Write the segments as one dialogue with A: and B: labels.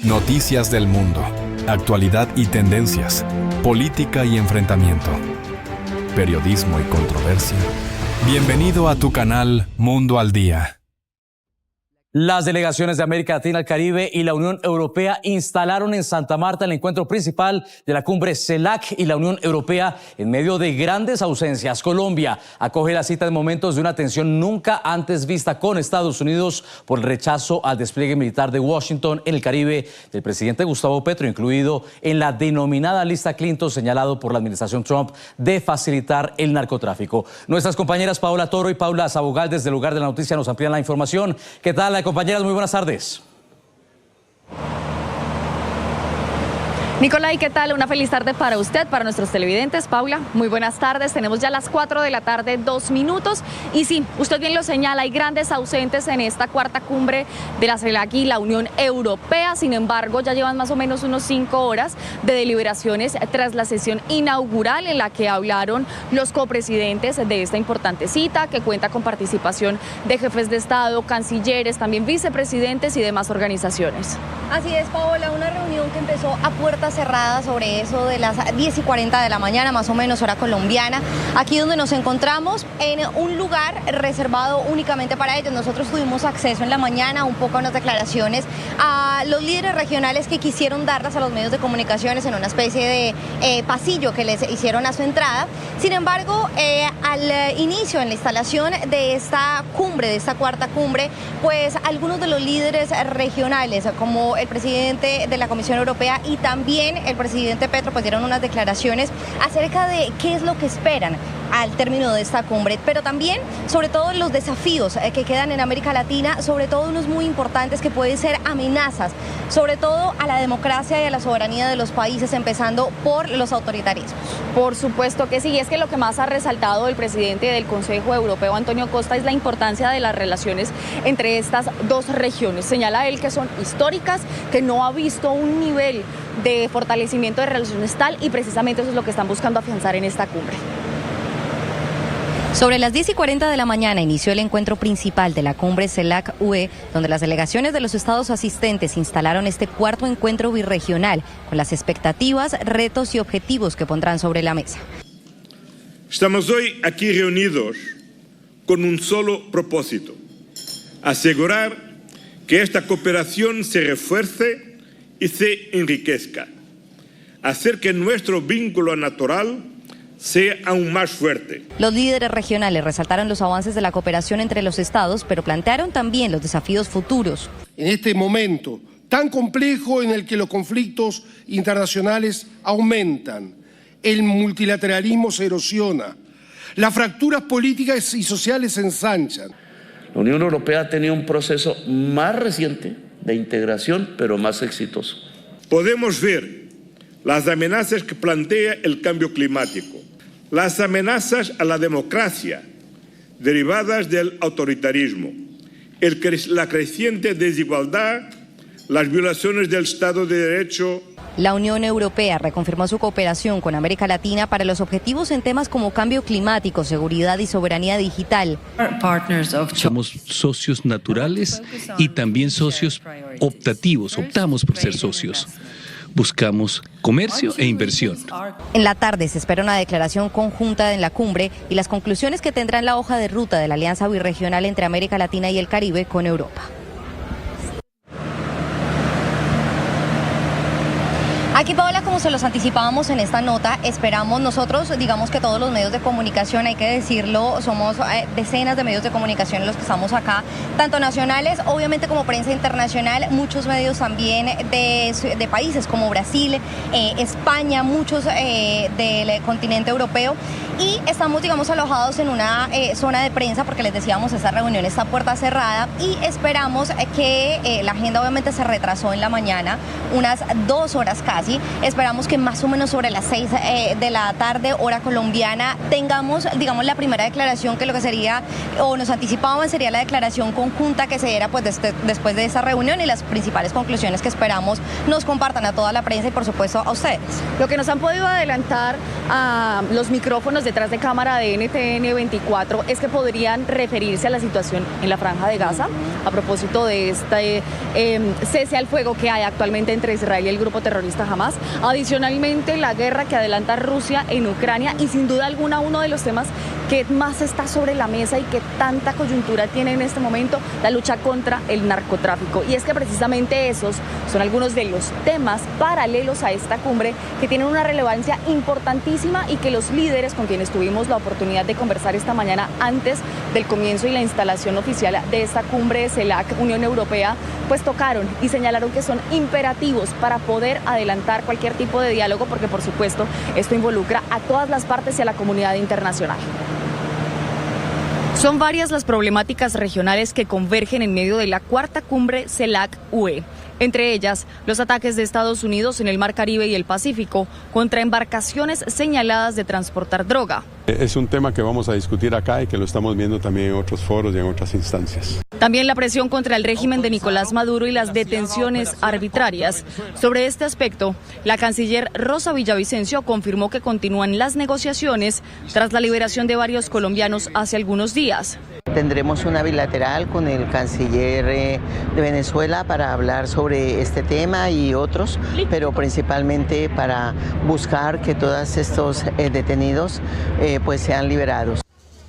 A: Noticias del mundo, actualidad y tendencias, política y enfrentamiento, periodismo y controversia. Bienvenido a tu canal Mundo al Día.
B: Las delegaciones de América Latina, el Caribe y la Unión Europea instalaron en Santa Marta el encuentro principal de la cumbre CELAC y la Unión Europea en medio de grandes ausencias. Colombia acoge la cita en momentos de una tensión nunca antes vista con Estados Unidos por el rechazo al despliegue militar de Washington en el Caribe del presidente Gustavo Petro, incluido en la denominada lista Clinton señalado por la administración Trump de facilitar el narcotráfico. Nuestras compañeras Paola Toro y Paula Sabogal desde el lugar de la noticia nos amplían la información. ¿Qué tal? Compañeras, muy buenas tardes.
C: Nicolai, ¿qué tal? Una feliz tarde para usted, para nuestros televidentes. Paula, muy buenas tardes. Tenemos ya las 4 de la tarde, 2 minutos. Y sí, usted bien lo señala, hay grandes ausentes en esta cuarta cumbre de la CELAC y la Unión Europea. Sin embargo, ya llevan más o menos unos 5 horas de deliberaciones tras la sesión inaugural en la que hablaron los copresidentes de esta importante cita, que cuenta con participación de jefes de Estado, cancilleres, también vicepresidentes y demás organizaciones.
D: Así es, Paola, una reunión que empezó a puertas cerradas sobre eso de las 10:40 de la mañana, más o menos hora colombiana, aquí donde nos encontramos en un lugar reservado únicamente para ellos. Nosotros tuvimos acceso en la mañana un poco a unas declaraciones a los líderes regionales que quisieron darlas a los medios de comunicaciones en una especie de pasillo que les hicieron a su entrada. Sin embargo, al inicio, en la instalación de esta cumbre, de esta cuarta cumbre, pues algunos de los líderes regionales, como el presidente de la Comisión Europea y también el presidente Petro, pues dieron unas declaraciones acerca de qué es lo que esperan al término de esta cumbre, pero también sobre todo los desafíos que quedan en América Latina, sobre todo unos muy importantes que pueden ser amenazas, sobre todo a la democracia y a la soberanía de los países, empezando por los autoritarismos.
C: Por supuesto que sí, y es que lo que más ha resaltado el presidente del Consejo Europeo, Antonio Costa, es la importancia de las relaciones entre estas dos regiones. Señala él que son históricas, que no ha visto un nivel de fortalecimiento de relaciones tal, y precisamente eso es lo que están buscando afianzar en esta cumbre.
D: Sobre las 10:40 de la mañana inició el encuentro principal de la cumbre CELAC-UE, donde las delegaciones de los estados asistentes instalaron este cuarto encuentro birregional con las expectativas, retos y objetivos que pondrán sobre la mesa.
E: Estamos hoy aquí reunidos con un solo propósito: asegurar que esta cooperación se refuerce y se enriquezca, hacer que nuestro vínculo natural sea aún más fuerte.
D: Los líderes regionales resaltaron los avances de la cooperación entre los estados, pero plantearon también los desafíos futuros.
F: En este momento tan complejo en el que los conflictos internacionales aumentan, el multilateralismo se erosiona, las fracturas políticas y sociales se ensanchan.
G: La Unión Europea ha tenido un proceso más reciente de integración, pero más exitoso.
E: Podemos ver las amenazas que plantea el cambio climático, las amenazas a la democracia derivadas del autoritarismo, la creciente desigualdad, las violaciones del Estado de Derecho.
D: La Unión Europea reconfirmó su cooperación con América Latina para los objetivos en temas como cambio climático, seguridad y soberanía digital.
H: Somos socios naturales y también socios optativos, optamos por ser socios. Buscamos comercio e inversión.
D: En la tarde se espera una declaración conjunta en la cumbre y las conclusiones que tendrán la hoja de ruta de la alianza birregional entre América Latina y el Caribe con Europa. Aquí, Paola, como se los anticipábamos en esta nota, esperamos nosotros, digamos que todos los medios de comunicación, hay que decirlo, somos decenas de medios de comunicación los que estamos acá, tanto nacionales, obviamente como prensa internacional, muchos medios también de países como Brasil, España, muchos del continente europeo, y estamos, digamos, alojados en una zona de prensa porque les decíamos, esta reunión está a puerta cerrada y esperamos que la agenda obviamente se retrasó en la mañana, unas 2 horas casi, así. Esperamos que más o menos sobre las 6 de la tarde, hora colombiana, tengamos, digamos, la primera declaración, que lo que sería, o nos anticipaban, sería la declaración conjunta que se diera pues después de esta reunión, y las principales conclusiones que esperamos nos compartan a toda la prensa y por supuesto a ustedes.
C: Lo que nos han podido adelantar a los micrófonos detrás de cámara de NTN 24 es que podrían referirse a la situación en la Franja de Gaza a propósito de este cese al fuego que hay actualmente entre Israel y el grupo terrorista Hamas. Adicionalmente, la guerra que adelanta Rusia en Ucrania, y sin duda alguna uno de los temas que más está sobre la mesa y que tanta coyuntura tiene en este momento, la lucha contra el narcotráfico. Y es que precisamente esos son algunos de los temas paralelos a esta cumbre que tienen una relevancia importantísima y que los líderes con quienes tuvimos la oportunidad de conversar esta mañana antes del comienzo y la instalación oficial de esta cumbre de CELAC Unión Europea, pues tocaron y señalaron que son imperativos para poder adelantar cualquier tipo de diálogo, porque por supuesto esto involucra a todas las partes y a la comunidad internacional. Son varias las problemáticas regionales que convergen en medio de la cuarta cumbre CELAC-UE. Entre ellas, los ataques de Estados Unidos en el Mar Caribe y el Pacífico contra embarcaciones señaladas de transportar droga.
I: Es un tema que vamos a discutir acá y que lo estamos viendo también en otros foros y en otras instancias.
C: También la presión contra el régimen de Nicolás Maduro y las detenciones arbitrarias. Sobre este aspecto, la canciller Rosa Villavicencio confirmó que continúan las negociaciones tras la liberación de varios colombianos hace algunos días.
J: Tendremos una bilateral con el canciller de Venezuela para hablar sobre este tema y otros, pero principalmente para buscar que todos estos detenidos pues sean liberados.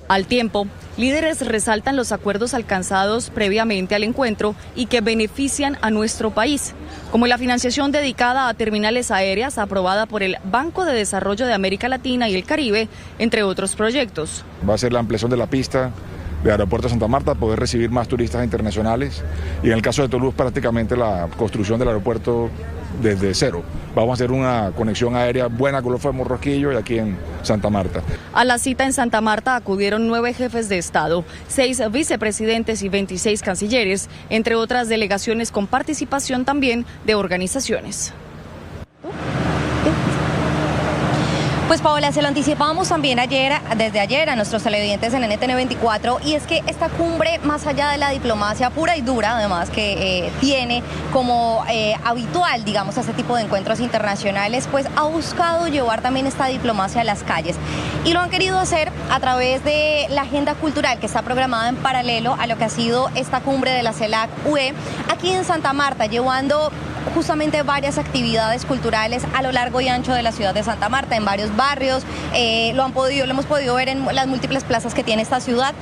C: Al tiempo, líderes resaltan los acuerdos alcanzados previamente al encuentro y que benefician a nuestro país, como la financiación dedicada a terminales aéreas aprobada por el Banco de Desarrollo de América Latina y el Caribe, entre otros proyectos.
K: Va a ser la ampliación de la pista de Aeropuerto de Santa Marta, poder recibir más turistas internacionales, y en el caso de Toulouse prácticamente la construcción del aeropuerto desde cero. Vamos a hacer una conexión aérea buena con Golfo de Morrosquillo y aquí en Santa Marta.
C: A la cita en Santa Marta acudieron 9 jefes de Estado, 6 vicepresidentes y 26 cancilleres, entre otras delegaciones con participación también de organizaciones.
D: Pues Paola, se lo anticipábamos también desde ayer a nuestros televidentes en NTN 24, y es que esta cumbre, más allá de la diplomacia pura y dura, además que tiene como habitual, digamos, este tipo de encuentros internacionales, pues ha buscado llevar también esta diplomacia a las calles. Y lo han querido hacer a través de la agenda cultural que está programada en paralelo a lo que ha sido esta cumbre de la CELAC-UE aquí en Santa Marta, llevando justamente varias actividades culturales a lo largo y ancho de la ciudad de Santa Marta, en varios barrios. Lo hemos podido ver en las múltiples plazas que tiene esta ciudad.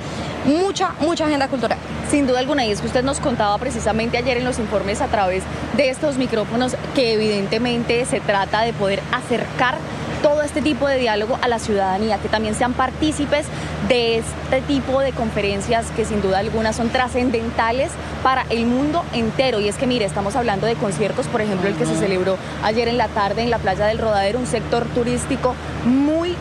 D: Mucha agenda cultural.
C: Sin duda alguna, y es que usted nos contaba precisamente ayer en los informes a través de estos micrófonos que evidentemente se trata de poder acercar todo este tipo de diálogo a la ciudadanía, que también sean partícipes de este tipo de conferencias que sin duda alguna son trascendentales para el mundo entero. Y es que mire, estamos hablando de conciertos, por ejemplo el que se celebró ayer en la tarde en la playa del Rodadero, un sector turístico muy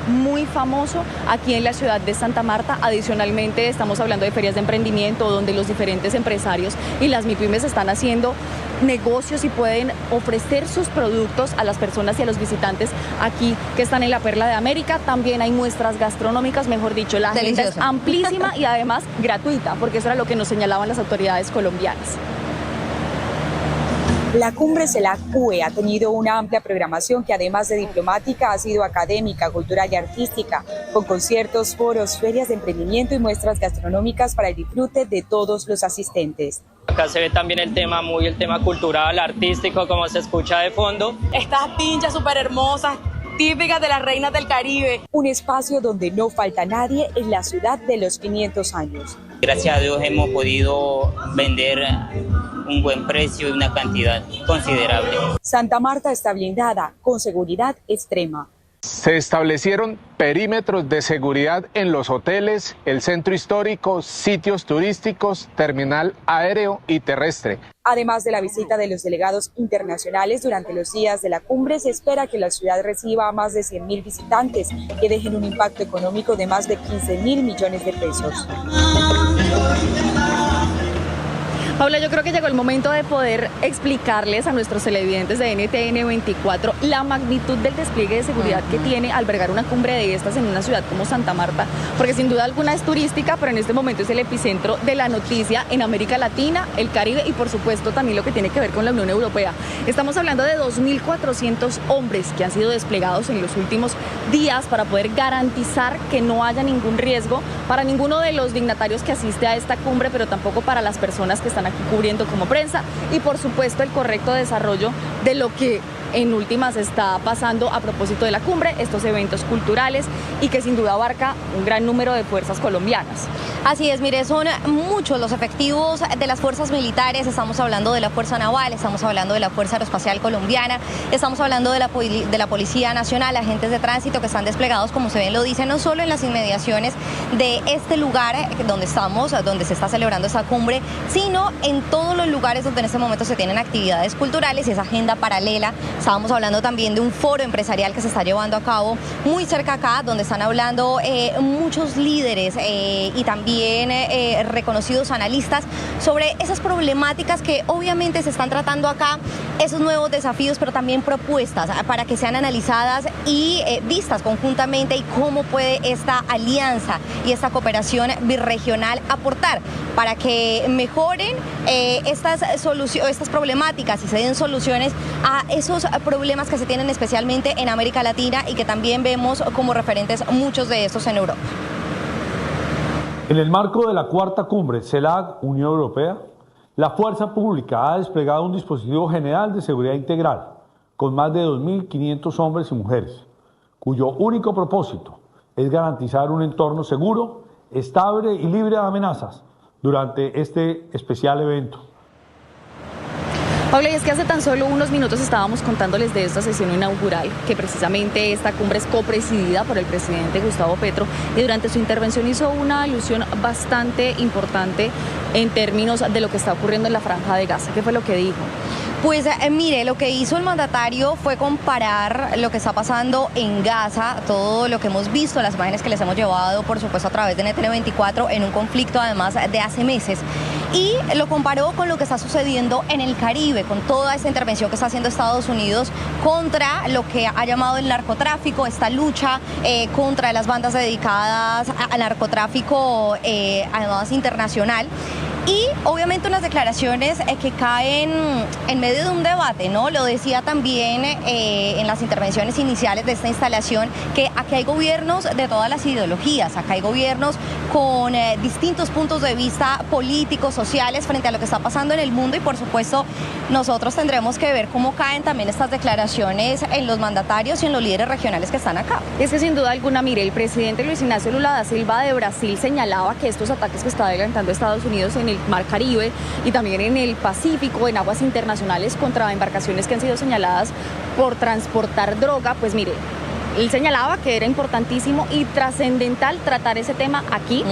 C: famoso aquí en la ciudad de Santa Marta. Adicionalmente estamos hablando de ferias de emprendimiento donde los diferentes empresarios y las MIPYMES están haciendo negocios y pueden ofrecer sus productos a las personas y a los visitantes aquí que están en la Perla de América. También hay muestras gastronómicas, mejor dicho, la agenda es amplísima y además gratuita, porque eso era lo que nos señalaban las autoridades colombianas.
L: La cumbre CELAC-UE ha tenido una amplia programación que además de diplomática ha sido académica, cultural y artística, con conciertos, foros, ferias de emprendimiento y muestras gastronómicas para el disfrute de todos los asistentes.
M: Acá se ve también el tema cultural, artístico, como se escucha de fondo.
N: Estas pinchas súper hermosas, típicas de las reinas del Caribe.
L: Un espacio donde no falta nadie en la ciudad de los 500 años.
O: Gracias a Dios hemos podido vender un buen precio y una cantidad considerable.
L: Santa Marta está blindada con seguridad extrema.
P: Se establecieron perímetros de seguridad en los hoteles, el centro histórico, sitios turísticos, terminal aéreo y terrestre.
L: Además de la visita de los delegados internacionales durante los días de la cumbre, se espera que la ciudad reciba a más de 100.000 visitantes que dejen un impacto económico de más de 15.000 millones de pesos.
C: Paula, yo creo que llegó el momento de poder explicarles a nuestros televidentes de NTN 24 la magnitud del despliegue de seguridad que tiene albergar una cumbre de estas en una ciudad como Santa Marta, porque sin duda alguna es turística, pero en este momento es el epicentro de la noticia en América Latina, el Caribe y por supuesto también lo que tiene que ver con la Unión Europea. Estamos hablando de 2.400 hombres que han sido desplegados en los últimos días para poder garantizar que no haya ningún riesgo para ninguno de los dignatarios que asiste a esta cumbre, pero tampoco para las personas que están aquí cubriendo como prensa y por supuesto el correcto desarrollo de lo que en últimas está pasando a propósito de la cumbre, estos eventos culturales y que sin duda abarca un gran número de fuerzas colombianas.
D: Así es, mire, son muchos los efectivos de las fuerzas militares, estamos hablando de la Fuerza Naval, estamos hablando de la Fuerza Aeroespacial Colombiana, estamos hablando de la Policía Nacional, agentes de tránsito que están desplegados, como se ven, lo dicen, no solo en las inmediaciones de este lugar donde estamos, donde se está celebrando esta cumbre, sino en todos los lugares donde en este momento se tienen actividades culturales y esa agenda paralela. Estábamos hablando también de un foro empresarial que se está llevando a cabo muy cerca acá, donde están hablando muchos líderes y también reconocidos analistas sobre esas problemáticas que obviamente se están tratando acá, esos nuevos desafíos, pero también propuestas para que sean analizadas y vistas conjuntamente y cómo puede esta alianza y esta cooperación birregional aportar para que mejoren estas problemáticas y se den soluciones a esos problemas que se tienen especialmente en América Latina y que también vemos como referentes muchos de estos en Europa.
Q: En el marco de la cuarta cumbre CELAC-Unión Europea, la Fuerza Pública ha desplegado un dispositivo general de seguridad integral con más de 2.500 hombres y mujeres, cuyo único propósito es garantizar un entorno seguro, estable y libre de amenazas durante este especial evento.
C: Paula, y es que hace tan solo unos minutos estábamos contándoles de esta sesión inaugural, que precisamente esta cumbre es copresidida por el presidente Gustavo Petro, y durante su intervención hizo una alusión bastante importante en términos de lo que está ocurriendo en la Franja de Gaza. ¿Qué fue lo que dijo?
D: Pues mire, lo que hizo el mandatario fue comparar lo que está pasando en Gaza, todo lo que hemos visto, las imágenes que les hemos llevado, por supuesto, a través de NTN 24, en un conflicto además de hace meses. Y lo comparó con lo que está sucediendo en el Caribe, con toda esta intervención que está haciendo Estados Unidos contra lo que ha llamado el narcotráfico, esta lucha contra las bandas dedicadas al narcotráfico, además internacional. Y obviamente unas declaraciones que caen en medio de un debate, ¿no? Lo decía también en las intervenciones iniciales de esta instalación, que aquí hay gobiernos de todas las ideologías, acá hay gobiernos con distintos puntos de vista políticos, sociales, frente a lo que está pasando en el mundo y por supuesto nosotros tendremos que ver cómo caen también estas declaraciones en los mandatarios y en los líderes regionales que están acá.
C: Es que sin duda alguna, mire, el presidente Luis Ignacio Lula da Silva de Brasil señalaba que estos ataques que está adelantando Estados Unidos en el Mar Caribe y también en el Pacífico, en aguas internacionales contra embarcaciones que han sido señaladas por transportar droga, pues mire, él señalaba que era importantísimo y trascendental tratar ese tema aquí,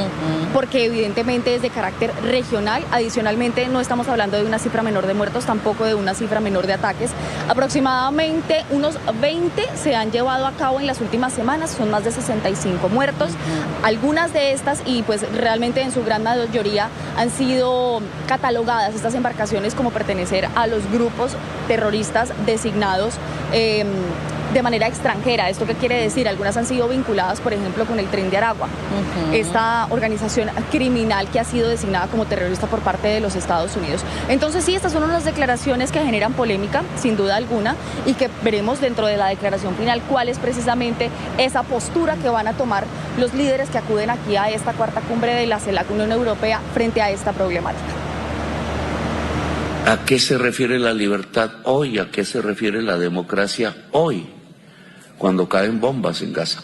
C: porque evidentemente es de carácter regional. Adicionalmente, no estamos hablando de una cifra menor de muertos, tampoco de una cifra menor de ataques. Aproximadamente unos 20 se han llevado a cabo en las últimas semanas, son más de 65 muertos. Algunas de estas, y pues realmente en su gran mayoría, han sido catalogadas estas embarcaciones como pertenecer a los grupos terroristas designados de manera extranjera. ¿Esto qué quiere decir? Algunas han sido vinculadas, por ejemplo, con el Tren de Aragua, esta organización criminal que ha sido designada como terrorista por parte de los Estados Unidos. Entonces sí, estas son unas declaraciones que generan polémica, sin duda alguna, y que veremos dentro de la declaración final cuál es precisamente esa postura que van a tomar los líderes que acuden aquí a esta cuarta cumbre de la CELAC-Unión Europea frente a esta problemática.
G: ¿A qué se refiere la libertad hoy? ¿A qué se refiere la democracia hoy? Cuando caen bombas en Gaza.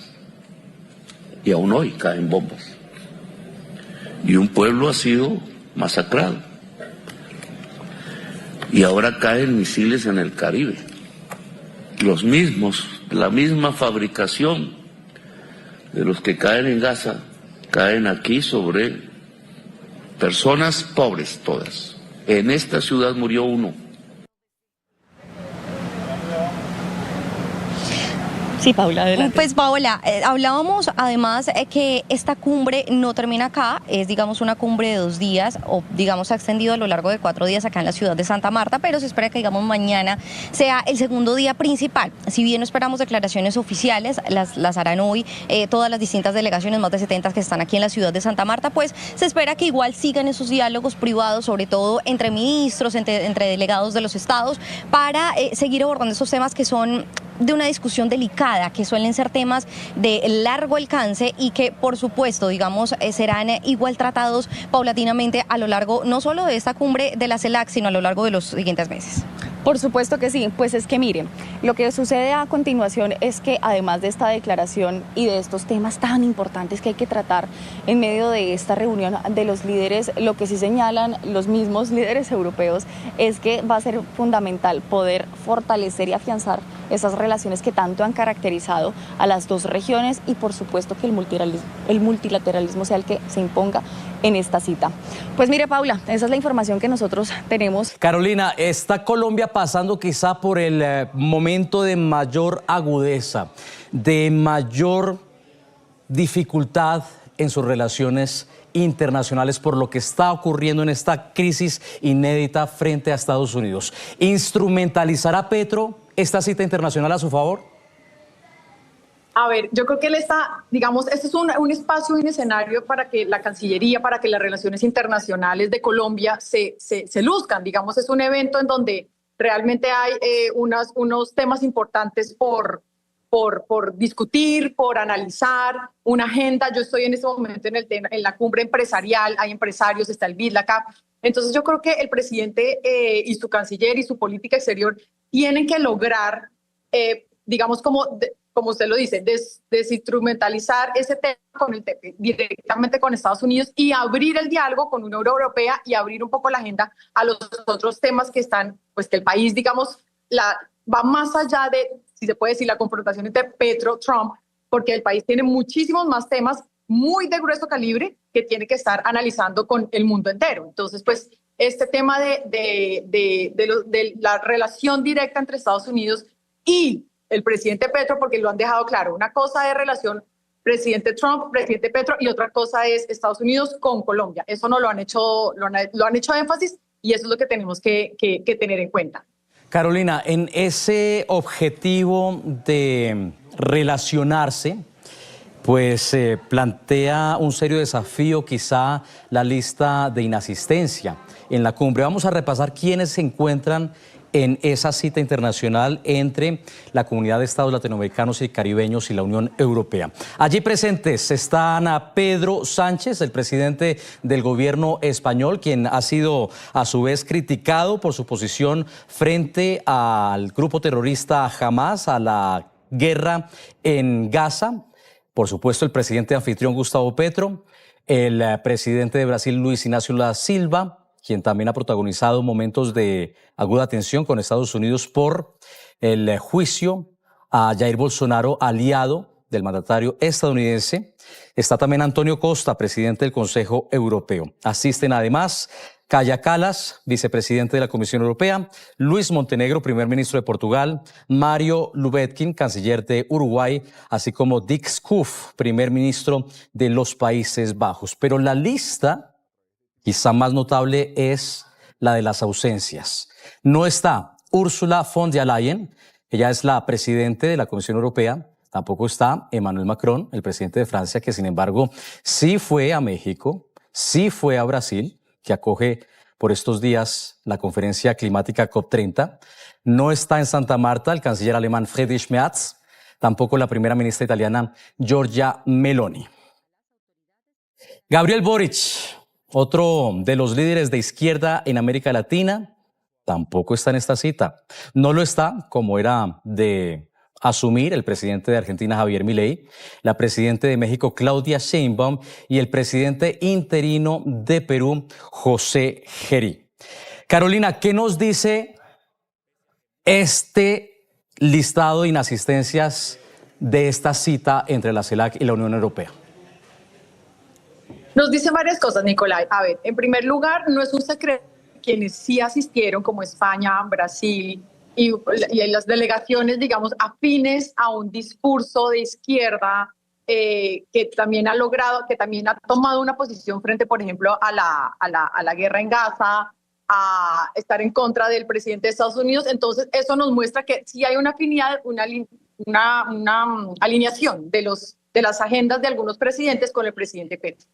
G: Y aún hoy caen bombas. Y un pueblo ha sido masacrado. Y ahora caen misiles en el Caribe. Los mismos, la misma fabricación de los que caen en Gaza, caen aquí sobre personas pobres todas. En esta ciudad murió uno.
C: Sí, Paula, adelante.
D: Pues Paola, hablábamos además que esta cumbre no termina acá, es digamos una cumbre de 2 días o digamos se ha extendido a lo largo de 4 días acá en la ciudad de Santa Marta, pero se espera que digamos mañana sea el segundo día principal. Si bien no esperamos declaraciones oficiales, las harán hoy todas las distintas delegaciones, más de 70 que están aquí en la ciudad de Santa Marta, pues se espera que igual sigan esos diálogos privados, sobre todo entre ministros, entre delegados de los estados, para seguir abordando esos temas que son de una discusión delicada, que suelen ser temas de largo alcance y que por supuesto, digamos, serán igual tratados paulatinamente a lo largo no solo de esta cumbre de la CELAC, sino a lo largo de los siguientes meses.
C: Por supuesto que sí, pues es que miren, lo que sucede a continuación es que además de esta declaración y de estos temas tan importantes que hay que tratar en medio de esta reunión de los líderes, lo que sí señalan los mismos líderes europeos es que va a ser fundamental poder fortalecer y afianzar esas relaciones que tanto han caracterizado a las dos regiones y por supuesto que el multilateralismo sea el que se imponga en esta cita. Pues mire, Paula, esa es la información que nosotros tenemos.
B: Carolina, ¿está Colombia pasando quizá por el momento de mayor agudeza, de mayor dificultad en sus relaciones internacionales por lo que está ocurriendo en esta crisis inédita frente a Estados Unidos? ¿Instrumentalizará Petro esta cita internacional a su favor?
R: A ver, yo creo que él está, digamos, este es un espacio, un escenario para que la Cancillería, para que las relaciones internacionales de Colombia se luzcan. Digamos, es un evento en donde realmente hay unos temas importantes por discutir, por analizar, una agenda. Yo estoy en este momento en la cumbre empresarial, hay empresarios, está el BID, la CAP. Entonces yo creo que el presidente y su canciller y su política exterior tienen que lograr, digamos, como usted lo dice, desinstrumentalizar ese tema directamente con Estados Unidos y abrir el diálogo con Unión Europea y abrir un poco la agenda a los otros temas que están, pues que el país, digamos, va más allá de, si se puede decir, la confrontación entre Petro-Trump, porque el país tiene muchísimos más temas muy de grueso calibre que tiene que estar analizando con el mundo entero. Entonces, pues, este tema de la relación directa entre Estados Unidos y el presidente Petro, porque lo han dejado claro, una cosa es relación presidente Trump, presidente Petro, y otra cosa es Estados Unidos con Colombia. Eso no lo han hecho énfasis y eso es lo que tenemos que tener en cuenta.
B: Carolina, en ese objetivo de relacionarse, pues plantea un serio desafío quizá la lista de inasistencia en la cumbre. Vamos a repasar quiénes se encuentran en esa cita internacional entre la comunidad de estados latinoamericanos y caribeños y la Unión Europea. Allí presentes están a Pedro Sánchez, el presidente del gobierno español, quien ha sido a su vez criticado por su posición frente al grupo terrorista Hamas, a la guerra en Gaza. Por supuesto, el presidente anfitrión Gustavo Petro, el presidente de Brasil Luis Inácio Lula da Silva, quien también ha protagonizado momentos de aguda tensión con Estados Unidos por el juicio a Jair Bolsonaro, aliado del mandatario estadounidense. Está también Antonio Costa, presidente del Consejo Europeo. Asisten además Kaja Kallas, vicepresidente de la Comisión Europea, Luis Montenegro, primer ministro de Portugal, Mario Lubetkin, canciller de Uruguay, así como Dick Schoof, primer ministro de los Países Bajos. Pero la lista quizá más notable es la de las ausencias. No está Ursula von der Leyen, ella es la presidente de la Comisión Europea. Tampoco está Emmanuel Macron, el presidente de Francia, que sin embargo sí fue a México, sí fue a Brasil, que acoge por estos días la conferencia climática COP30. No está en Santa Marta el canciller alemán Friedrich Merz, tampoco la primera ministra italiana Giorgia Meloni. Gabriel Boric, otro de los líderes de izquierda en América Latina, tampoco está en esta cita. No lo está, como era de asumir, el presidente de Argentina Javier Milei, la presidenta de México Claudia Sheinbaum y el presidente interino de Perú José Geri. Carolina, ¿qué nos dice este listado de inasistencias de esta cita entre la CELAC y la Unión Europea?
R: Nos dice varias cosas, Nicolai. A ver, en primer lugar, no es un secreto quienes sí asistieron, como España, Brasil, las delegaciones, digamos, afines a un discurso de izquierda que también ha logrado, que también ha tomado una posición frente, por ejemplo, a la guerra en Gaza, a estar en contra del presidente de Estados Unidos. Entonces, eso nos muestra que sí hay una afinidad, una alineación de las agendas de algunos presidentes con el presidente Petro.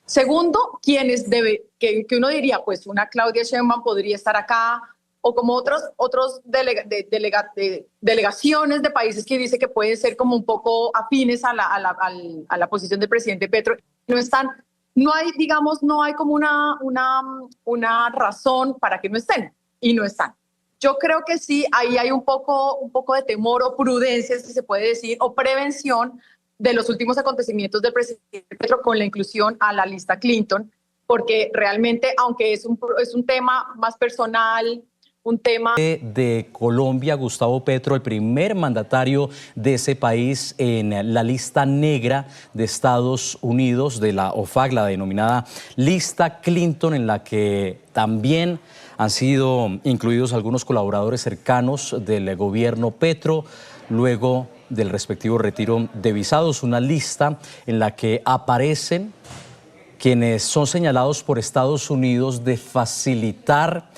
R: Segundo, que uno diría, pues una Claudia Sheinbaum podría estar acá, o como otros delegaciones de países que dice que pueden ser como un poco afines a la posición del presidente Petro. No hay como una razón para que no estén, y no están. Yo creo que sí, ahí hay un poco de temor o prudencia, si se puede decir, o prevención de los últimos acontecimientos del presidente Petro con la inclusión a la lista Clinton, porque realmente, aunque es un tema más personal, un tema
B: de Colombia, Gustavo Petro, el primer mandatario de ese país en la lista negra de Estados Unidos, de la OFAC, la denominada lista Clinton, en la que también han sido incluidos algunos colaboradores cercanos del gobierno Petro, luego del respectivo retiro de visados, una lista en la que aparecen quienes son señalados por Estados Unidos de facilitar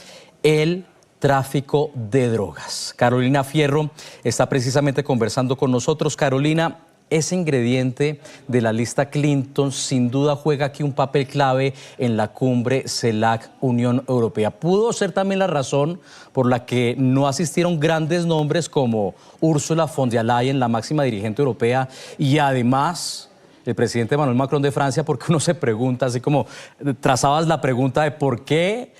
B: el tráfico de drogas. Carolina Fierro está precisamente conversando con nosotros. Carolina, ese ingrediente de la lista Clinton sin duda juega aquí un papel clave en la cumbre CELAC-Unión Europea. ¿Pudo ser también la razón por la que no asistieron grandes nombres como Ursula von der Leyen, la máxima dirigente europea, y además el presidente Emmanuel Macron de Francia? Porque uno se pregunta, así como trazabas la pregunta de por qué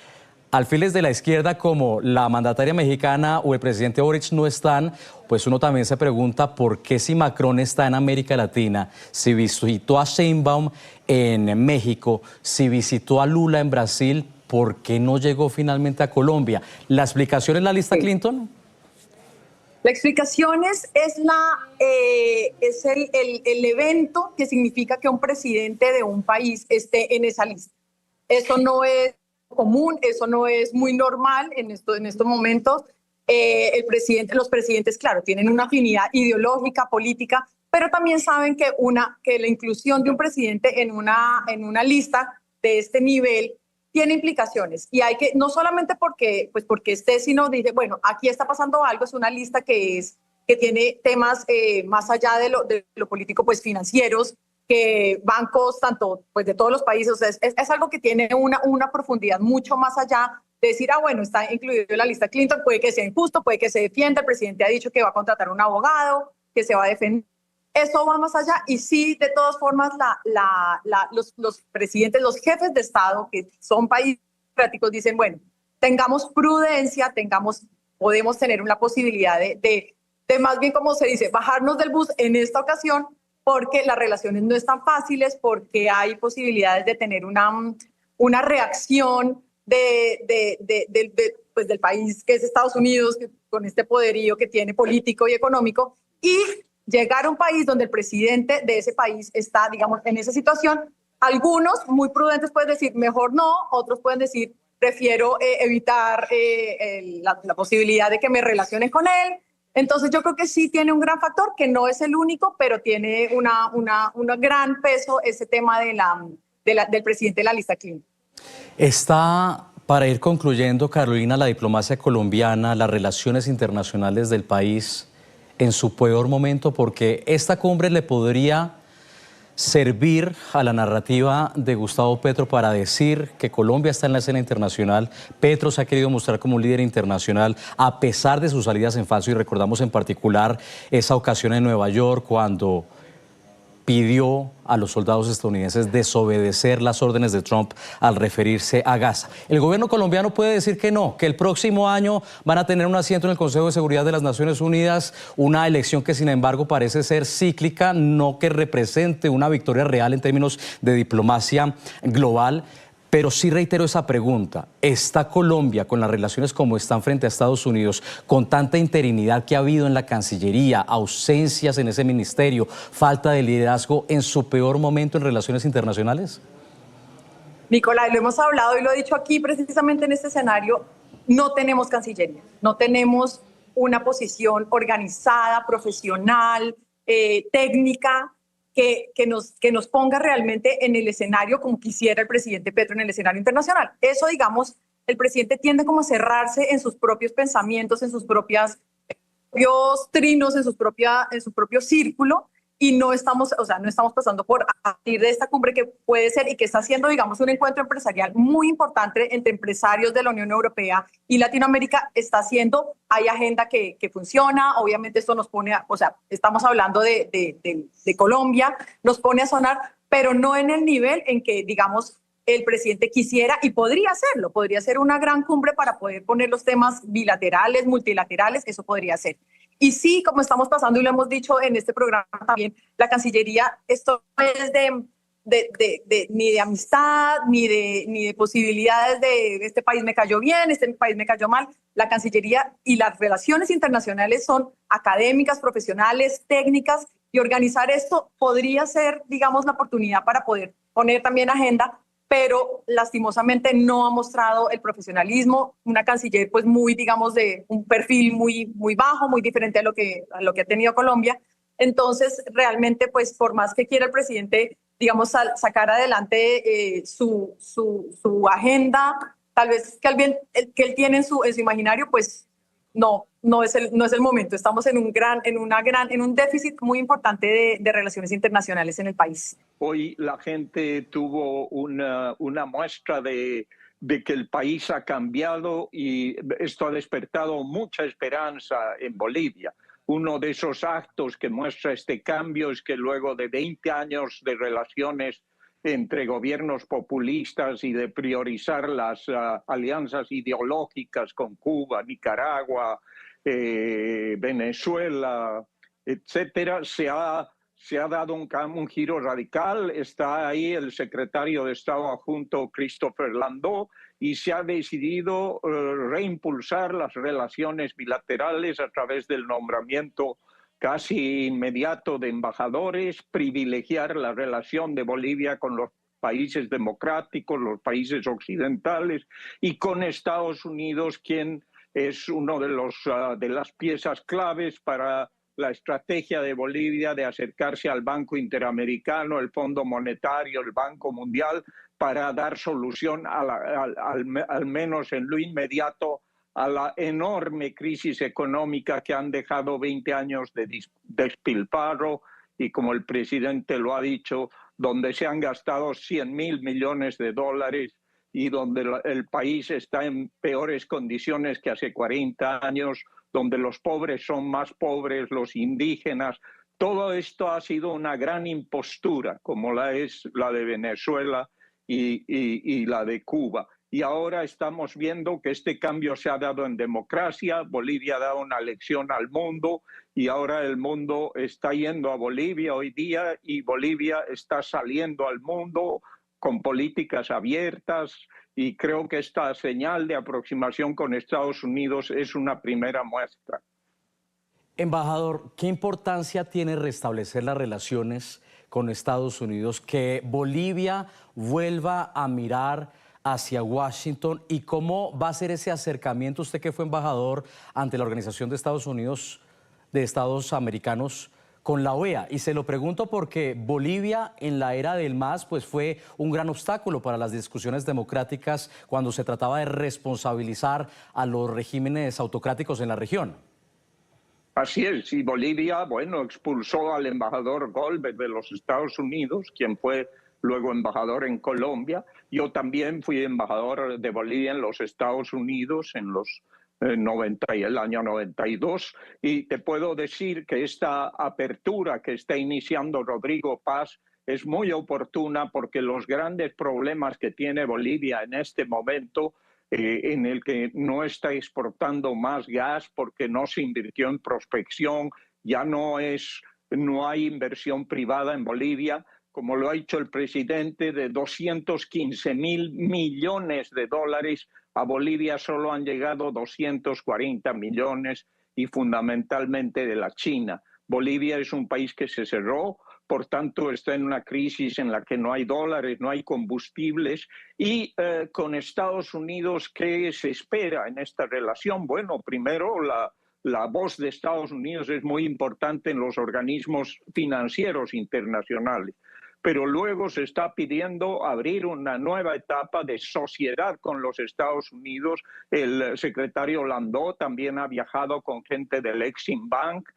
B: alfiles de la izquierda como la mandataria mexicana o el presidente Boric no están, pues uno también se pregunta por qué, si Macron está en América Latina, si visitó a Sheinbaum en México, si visitó a Lula en Brasil, ¿por qué no llegó finalmente a Colombia? ¿La explicación es la lista Clinton?
R: La explicación es el evento que significa que un presidente de un país esté en esa lista. Eso no es común, eso no es muy normal en estos momentos. Los presidentes, claro, tienen una afinidad ideológica, política, pero también saben que la inclusión de un presidente en una lista de este nivel tiene implicaciones, y hay que, no solamente porque esté, sino dice, bueno, aquí está pasando algo, es una lista que tiene temas más allá de lo político, pues financieros, que bancos, tanto pues de todos los países. O sea, es algo que tiene una profundidad mucho más allá de decir, bueno, está incluido en la lista Clinton, puede que sea injusto, puede que se defienda, el presidente ha dicho que va a contratar un abogado, que se va a defender. Eso va más allá, y sí, de todas formas, los presidentes, los jefes de Estado, que son países democráticos, dicen, bueno, tengamos prudencia, podemos tener una posibilidad de más bien, como se dice, bajarnos del bus en esta ocasión, porque las relaciones no están fáciles, porque hay posibilidades de tener una reacción del país que es Estados Unidos, con este poderío que tiene político y económico, y llegar a un país donde el presidente de ese país está, digamos, en esa situación. Algunos muy prudentes pueden decir, mejor no, otros pueden decir, prefiero evitar la posibilidad de que me relacionen con él. Entonces yo creo que sí tiene un gran factor, que no es el único, pero tiene un gran peso ese tema del presidente de la lista Clinton.
B: Está, para ir concluyendo, Carolina, la diplomacia colombiana, las relaciones internacionales del país en su peor momento, porque esta cumbre le podría servir a la narrativa de Gustavo Petro para decir que Colombia está en la escena internacional. Petro se ha querido mostrar como un líder internacional a pesar de sus salidas en falso, y recordamos en particular esa ocasión en Nueva York cuando pidió a los soldados estadounidenses desobedecer las órdenes de Trump al referirse a Gaza. El gobierno colombiano puede decir que no, que el próximo año van a tener un asiento en el Consejo de Seguridad de las Naciones Unidas, una elección que sin embargo parece ser cíclica, no que represente una victoria real en términos de diplomacia global. Pero sí reitero esa pregunta, ¿está Colombia, con las relaciones como están frente a Estados Unidos, con tanta interinidad que ha habido en la Cancillería, ausencias en ese ministerio, falta de liderazgo, en su peor momento en relaciones internacionales?
R: Nicolás, lo hemos hablado y lo he dicho aquí precisamente en este escenario, no tenemos Cancillería, no tenemos una posición organizada, profesional, técnica, que nos ponga realmente en el escenario como quisiera el presidente Petro en el escenario internacional. Eso, digamos, el presidente tiende como a cerrarse en sus propios pensamientos, en sus propios trinos, en su propio círculo, y no estamos pasando por a partir de esta cumbre que puede ser y que está siendo, digamos, un encuentro empresarial muy importante entre empresarios de la Unión Europea y Latinoamérica. Hay agenda que funciona, obviamente esto nos pone, estamos hablando de Colombia, nos pone a sonar, pero no en el nivel en que, digamos, el presidente quisiera y podría hacerlo. Podría ser una gran cumbre para poder poner los temas bilaterales, multilaterales, eso podría ser. Y sí, como estamos pasando y lo hemos dicho en este programa también, la Cancillería, esto no es ni de amistad, ni de posibilidades de este país me cayó bien, este país me cayó mal. La Cancillería y las relaciones internacionales son académicas, profesionales, técnicas, y organizar esto podría ser, digamos, la oportunidad para poder poner también agenda, pero lastimosamente no ha mostrado el profesionalismo. Una canciller pues muy, digamos, de un perfil muy bajo, muy diferente a lo que ha tenido Colombia. Entonces, realmente, pues por más que quiera el presidente, digamos, sacar adelante su agenda, tal vez que él tiene en su imaginario, pues no es el momento. Estamos en un déficit muy importante de relaciones internacionales en el país.
S: Hoy la gente tuvo una muestra de que el país ha cambiado, y esto ha despertado mucha esperanza en Bolivia. Uno de esos actos que muestra este cambio es que luego de 20 años de relaciones entre gobiernos populistas y de priorizar las alianzas ideológicas con Cuba, Nicaragua, Venezuela, etcétera, se ha dado un giro radical. Está ahí el secretario de Estado adjunto Christopher Landó, y se ha decidido reimpulsar las relaciones bilaterales a través del nombramiento casi inmediato de embajadores, privilegiar la relación de Bolivia con los países democráticos, los países occidentales, y con Estados Unidos, quien es uno de las piezas claves para la estrategia de Bolivia de acercarse al Banco Interamericano, el Fondo Monetario, el Banco Mundial, para dar solución al menos en lo inmediato a la enorme crisis económica que han dejado 20 años de despilfarro, y como el presidente lo ha dicho, donde se han gastado 100.000 millones de dólares y donde el país está en peores condiciones que hace 40 años, donde los pobres son más pobres, los indígenas. Todo esto ha sido una gran impostura, como la es la de Venezuela y la de Cuba. Y ahora estamos viendo que este cambio se ha dado en democracia. Bolivia ha dado una lección al mundo, y ahora el mundo está yendo a Bolivia hoy día, y Bolivia está saliendo al mundo con políticas abiertas, y creo que esta señal de aproximación con Estados Unidos es una primera muestra.
B: Embajador, ¿qué importancia tiene restablecer las relaciones con Estados Unidos, que Bolivia vuelva a mirar hacia Washington, y cómo va a ser ese acercamiento, usted que fue embajador ante la Organización de Estados Unidos de Estados Americanos, con la OEA? Y se lo pregunto porque Bolivia en la era del MAS pues fue un gran obstáculo para las discusiones democráticas cuando se trataba de responsabilizar a los regímenes autocráticos en la región.
S: Así es, y Bolivia, expulsó al embajador Goldberg de los Estados Unidos, quien fue luego embajador en Colombia. Yo también fui embajador de Bolivia en los Estados Unidos en el año 92, y te puedo decir que esta apertura que está iniciando Rodrigo Paz es muy oportuna, porque los grandes problemas que tiene Bolivia en este momento, en el que no está exportando más gas porque no se invirtió en prospección, ya no hay inversión privada en Bolivia, como lo ha dicho el presidente, de 215.000 millones de dólares, a Bolivia solo han llegado 240 millones, y fundamentalmente de la China. Bolivia es un país que se cerró, por tanto está en una crisis en la que no hay dólares, no hay combustibles, y con Estados Unidos, ¿qué se espera en esta relación? Bueno, primero la voz de Estados Unidos es muy importante en los organismos financieros internacionales. Pero luego se está pidiendo abrir una nueva etapa de sociedad con los Estados Unidos. El secretario Landau también ha viajado con gente del Exim Bank,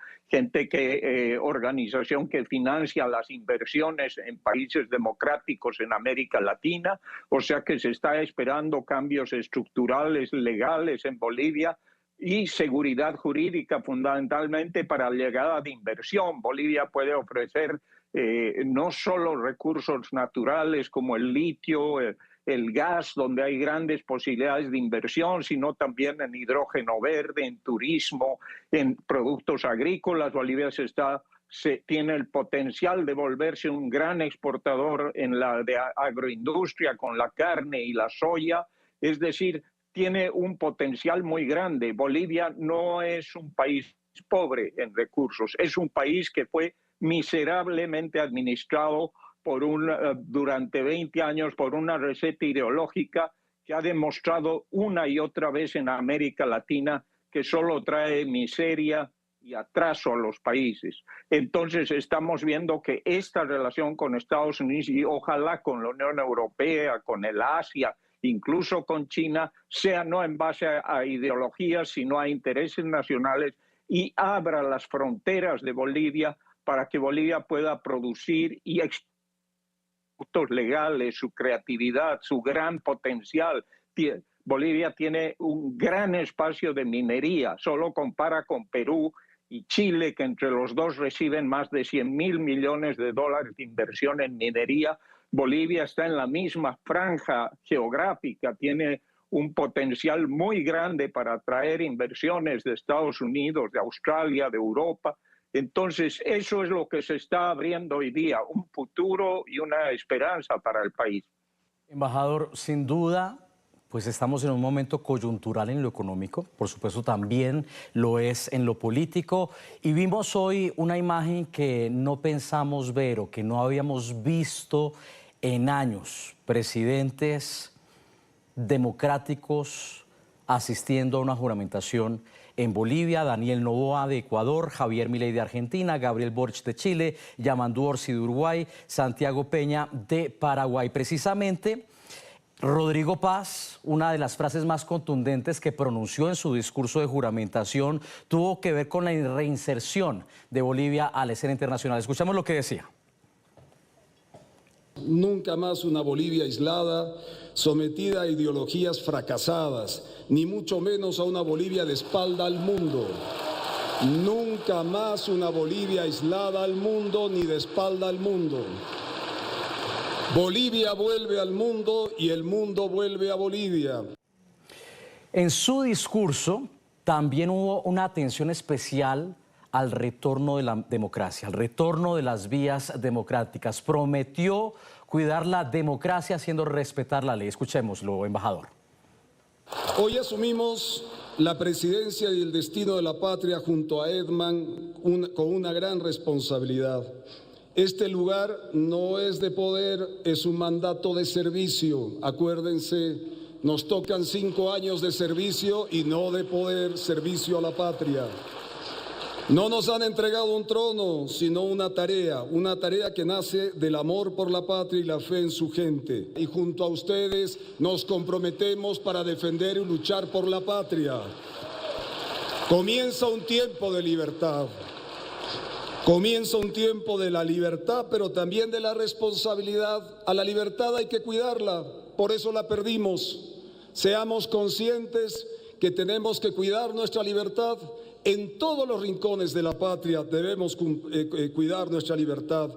S: organización que financia las inversiones en países democráticos en América Latina. O sea que se está esperando cambios estructurales, legales en Bolivia y seguridad jurídica fundamentalmente para la llegada de inversión. Bolivia puede ofrecer no solo recursos naturales como el litio, el gas, donde hay grandes posibilidades de inversión, sino también en hidrógeno verde, en turismo, en productos agrícolas. Bolivia tiene el potencial de volverse un gran exportador en la de agroindustria con la carne y la soya. Es decir, tiene un potencial muy grande. Bolivia no es un país pobre en recursos, es un país que fue miserablemente administrado durante 20 años por una receta ideológica que ha demostrado una y otra vez en América Latina que solo trae miseria y atraso a los países. Entonces estamos viendo que esta relación con Estados Unidos y ojalá con la Unión Europea, con el Asia, incluso con China, sea no en base a ideologías, sino a intereses nacionales y abra las fronteras de Bolivia para que Bolivia pueda producir y productos legales, su creatividad, su gran potencial. Bolivia tiene un gran espacio de minería, solo compara con Perú y Chile, que entre los dos reciben más de 100.000 millones de dólares de inversión en minería. Bolivia está en la misma franja geográfica, tiene un potencial muy grande para atraer inversiones de Estados Unidos, de Australia, de Europa. Entonces, eso es lo que se está abriendo hoy día, un futuro y una esperanza para el país.
B: Embajador, sin duda, pues estamos en un momento coyuntural en lo económico, por supuesto también lo es en lo político, y vimos hoy una imagen que no pensamos ver o que no habíamos visto en años, presidentes democráticos asistiendo a una juramentación en Bolivia: Daniel Noboa de Ecuador, Javier Milei de Argentina, Gabriel Boric de Chile, Yamandu Orsi de Uruguay, Santiago Peña de Paraguay. Precisamente, Rodrigo Paz, una de las frases más contundentes que pronunció en su discurso de juramentación, tuvo que ver con la reinserción de Bolivia a la escena internacional. Escuchamos lo que decía.
T: Nunca más una Bolivia aislada, sometida a ideologías fracasadas, ni mucho menos a una Bolivia de espalda al mundo. Nunca más una Bolivia aislada al mundo ni de espalda al mundo. Bolivia vuelve al mundo y el mundo vuelve a Bolivia.
B: En su discurso también hubo una atención especial al retorno de la democracia, al retorno de las vías democráticas. Prometió cuidar la democracia haciendo respetar la ley. Escuchémoslo, embajador.
T: Hoy asumimos la presidencia y el destino de la patria junto a Edman con una gran responsabilidad. Este lugar no es de poder, es un mandato de servicio. Acuérdense, nos tocan 5 años de servicio y no de poder, servicio a la patria. No nos han entregado un trono, sino una tarea que nace del amor por la patria y la fe en su gente. Y junto a ustedes nos comprometemos para defender y luchar por la patria. Comienza un tiempo de libertad. Comienza un tiempo de la libertad, pero también de la responsabilidad. A la libertad hay que cuidarla, por eso la perdimos. Seamos conscientes que tenemos que cuidar nuestra libertad. En todos los rincones de la patria debemos cuidar nuestra libertad.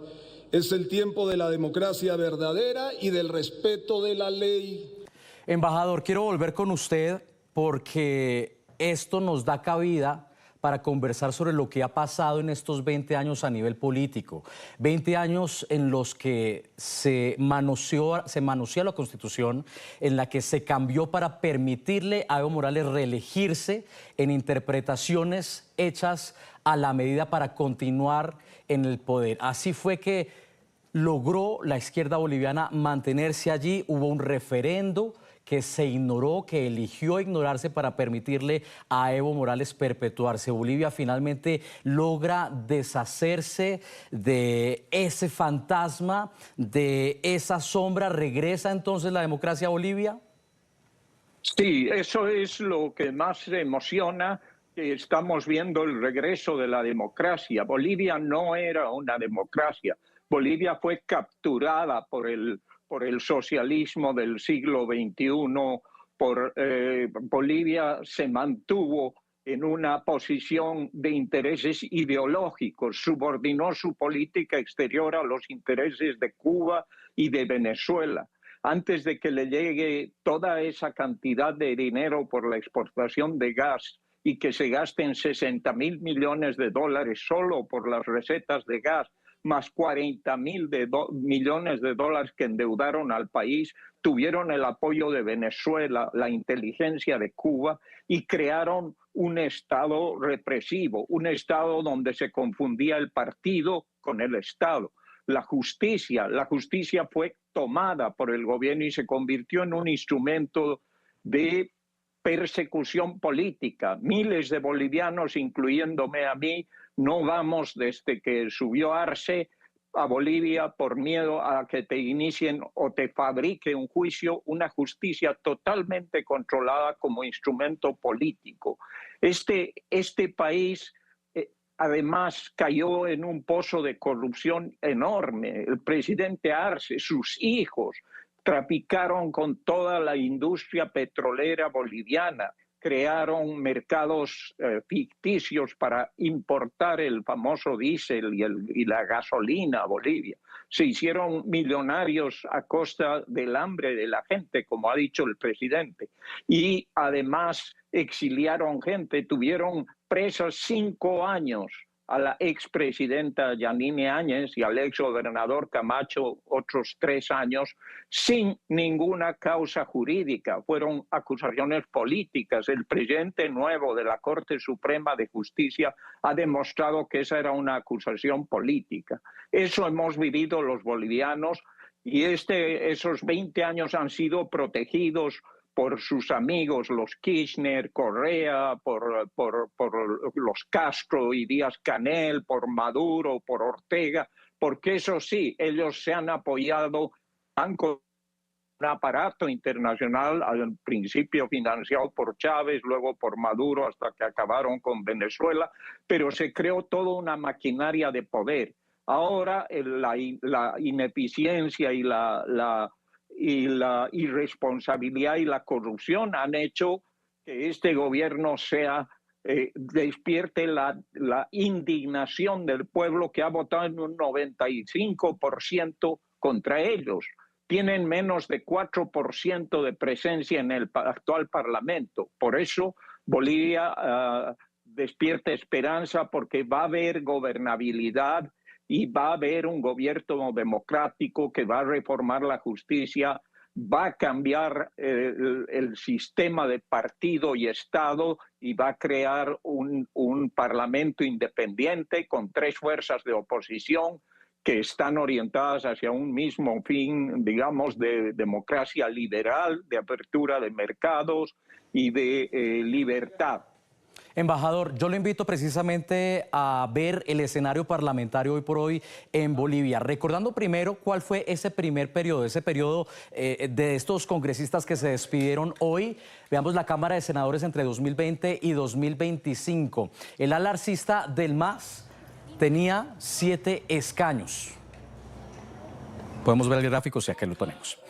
T: Es el tiempo de la democracia verdadera y del respeto de la ley.
B: Embajador, quiero volver con usted porque esto nos da cabida para conversar sobre lo que ha pasado en estos 20 años a nivel político. 20 años en los que se manoseó la Constitución, en la que se cambió para permitirle a Evo Morales reelegirse en interpretaciones hechas a la medida para continuar en el poder. Así fue que logró la izquierda boliviana mantenerse allí. Hubo un referendo que se ignoró, que eligió ignorarse para permitirle a Evo Morales perpetuarse. Bolivia finalmente logra deshacerse de ese fantasma, de esa sombra. ¿Regresa entonces la democracia a Bolivia?
S: Sí, eso es lo que más emociona, que estamos viendo el regreso de la democracia. Bolivia no era una democracia. Bolivia fue capturada por el socialismo del siglo XXI. Bolivia se mantuvo en una posición de intereses ideológicos, subordinó su política exterior a los intereses de Cuba y de Venezuela. Antes de que le llegue toda esa cantidad de dinero por la exportación de gas y que se gasten $60.000 millones solo por las recetas de gas, más $40.000 millones que endeudaron al país, tuvieron el apoyo de Venezuela, la inteligencia de Cuba, y crearon un Estado represivo, un Estado donde se confundía el partido con el Estado. La justicia fue tomada por el gobierno y se convirtió en un instrumento de persecución política. Miles de bolivianos, incluyéndome a mí, no vamos desde que subió Arce a Bolivia por miedo a que te inicien o te fabrique un juicio, una justicia totalmente controlada como instrumento político. Este país además cayó en un pozo de corrupción enorme. El presidente Arce, sus hijos, traficaron con toda la industria petrolera boliviana, crearon mercados ficticios para importar el famoso diésel y la gasolina a Bolivia. Se hicieron millonarios a costa del hambre de la gente, como ha dicho el presidente. Y además exiliaron gente, tuvieron presos 5 años a la expresidenta Yanine Áñez y al exgobernador Camacho otros 3 años sin ninguna causa jurídica. Fueron acusaciones políticas. El presidente nuevo de la Corte Suprema de Justicia ha demostrado que esa era una acusación política. Eso hemos vivido los bolivianos y esos 20 años han sido protegidos por sus amigos, los Kirchner, Correa, por los Castro y Díaz-Canel, por Maduro, por Ortega, porque eso sí, ellos se han apoyado, con un aparato internacional, al principio financiado por Chávez, luego por Maduro, hasta que acabaron con Venezuela, pero se creó toda una maquinaria de poder. Ahora la ineficiencia y la irresponsabilidad y la corrupción han hecho que este gobierno despierte la indignación del pueblo, que ha votado en un 95% contra ellos. Tienen menos de 4% de presencia en el actual Parlamento. Por eso Bolivia despierta esperanza, porque va a haber gobernabilidad y va a haber un gobierno democrático que va a reformar la justicia, va a cambiar el sistema de partido y Estado y va a crear un parlamento independiente con 3 fuerzas de oposición que están orientadas hacia un mismo fin, digamos, de democracia liberal, de apertura de mercados y de libertad.
B: Embajador, yo lo invito precisamente a ver el escenario parlamentario hoy por hoy en Bolivia, recordando primero cuál fue ese primer periodo, de estos congresistas que se despidieron hoy. Veamos la Cámara de Senadores entre 2020 y 2025. El ala arcista del MAS tenía 7 escaños. Podemos ver el gráfico, si aquí lo tenemos.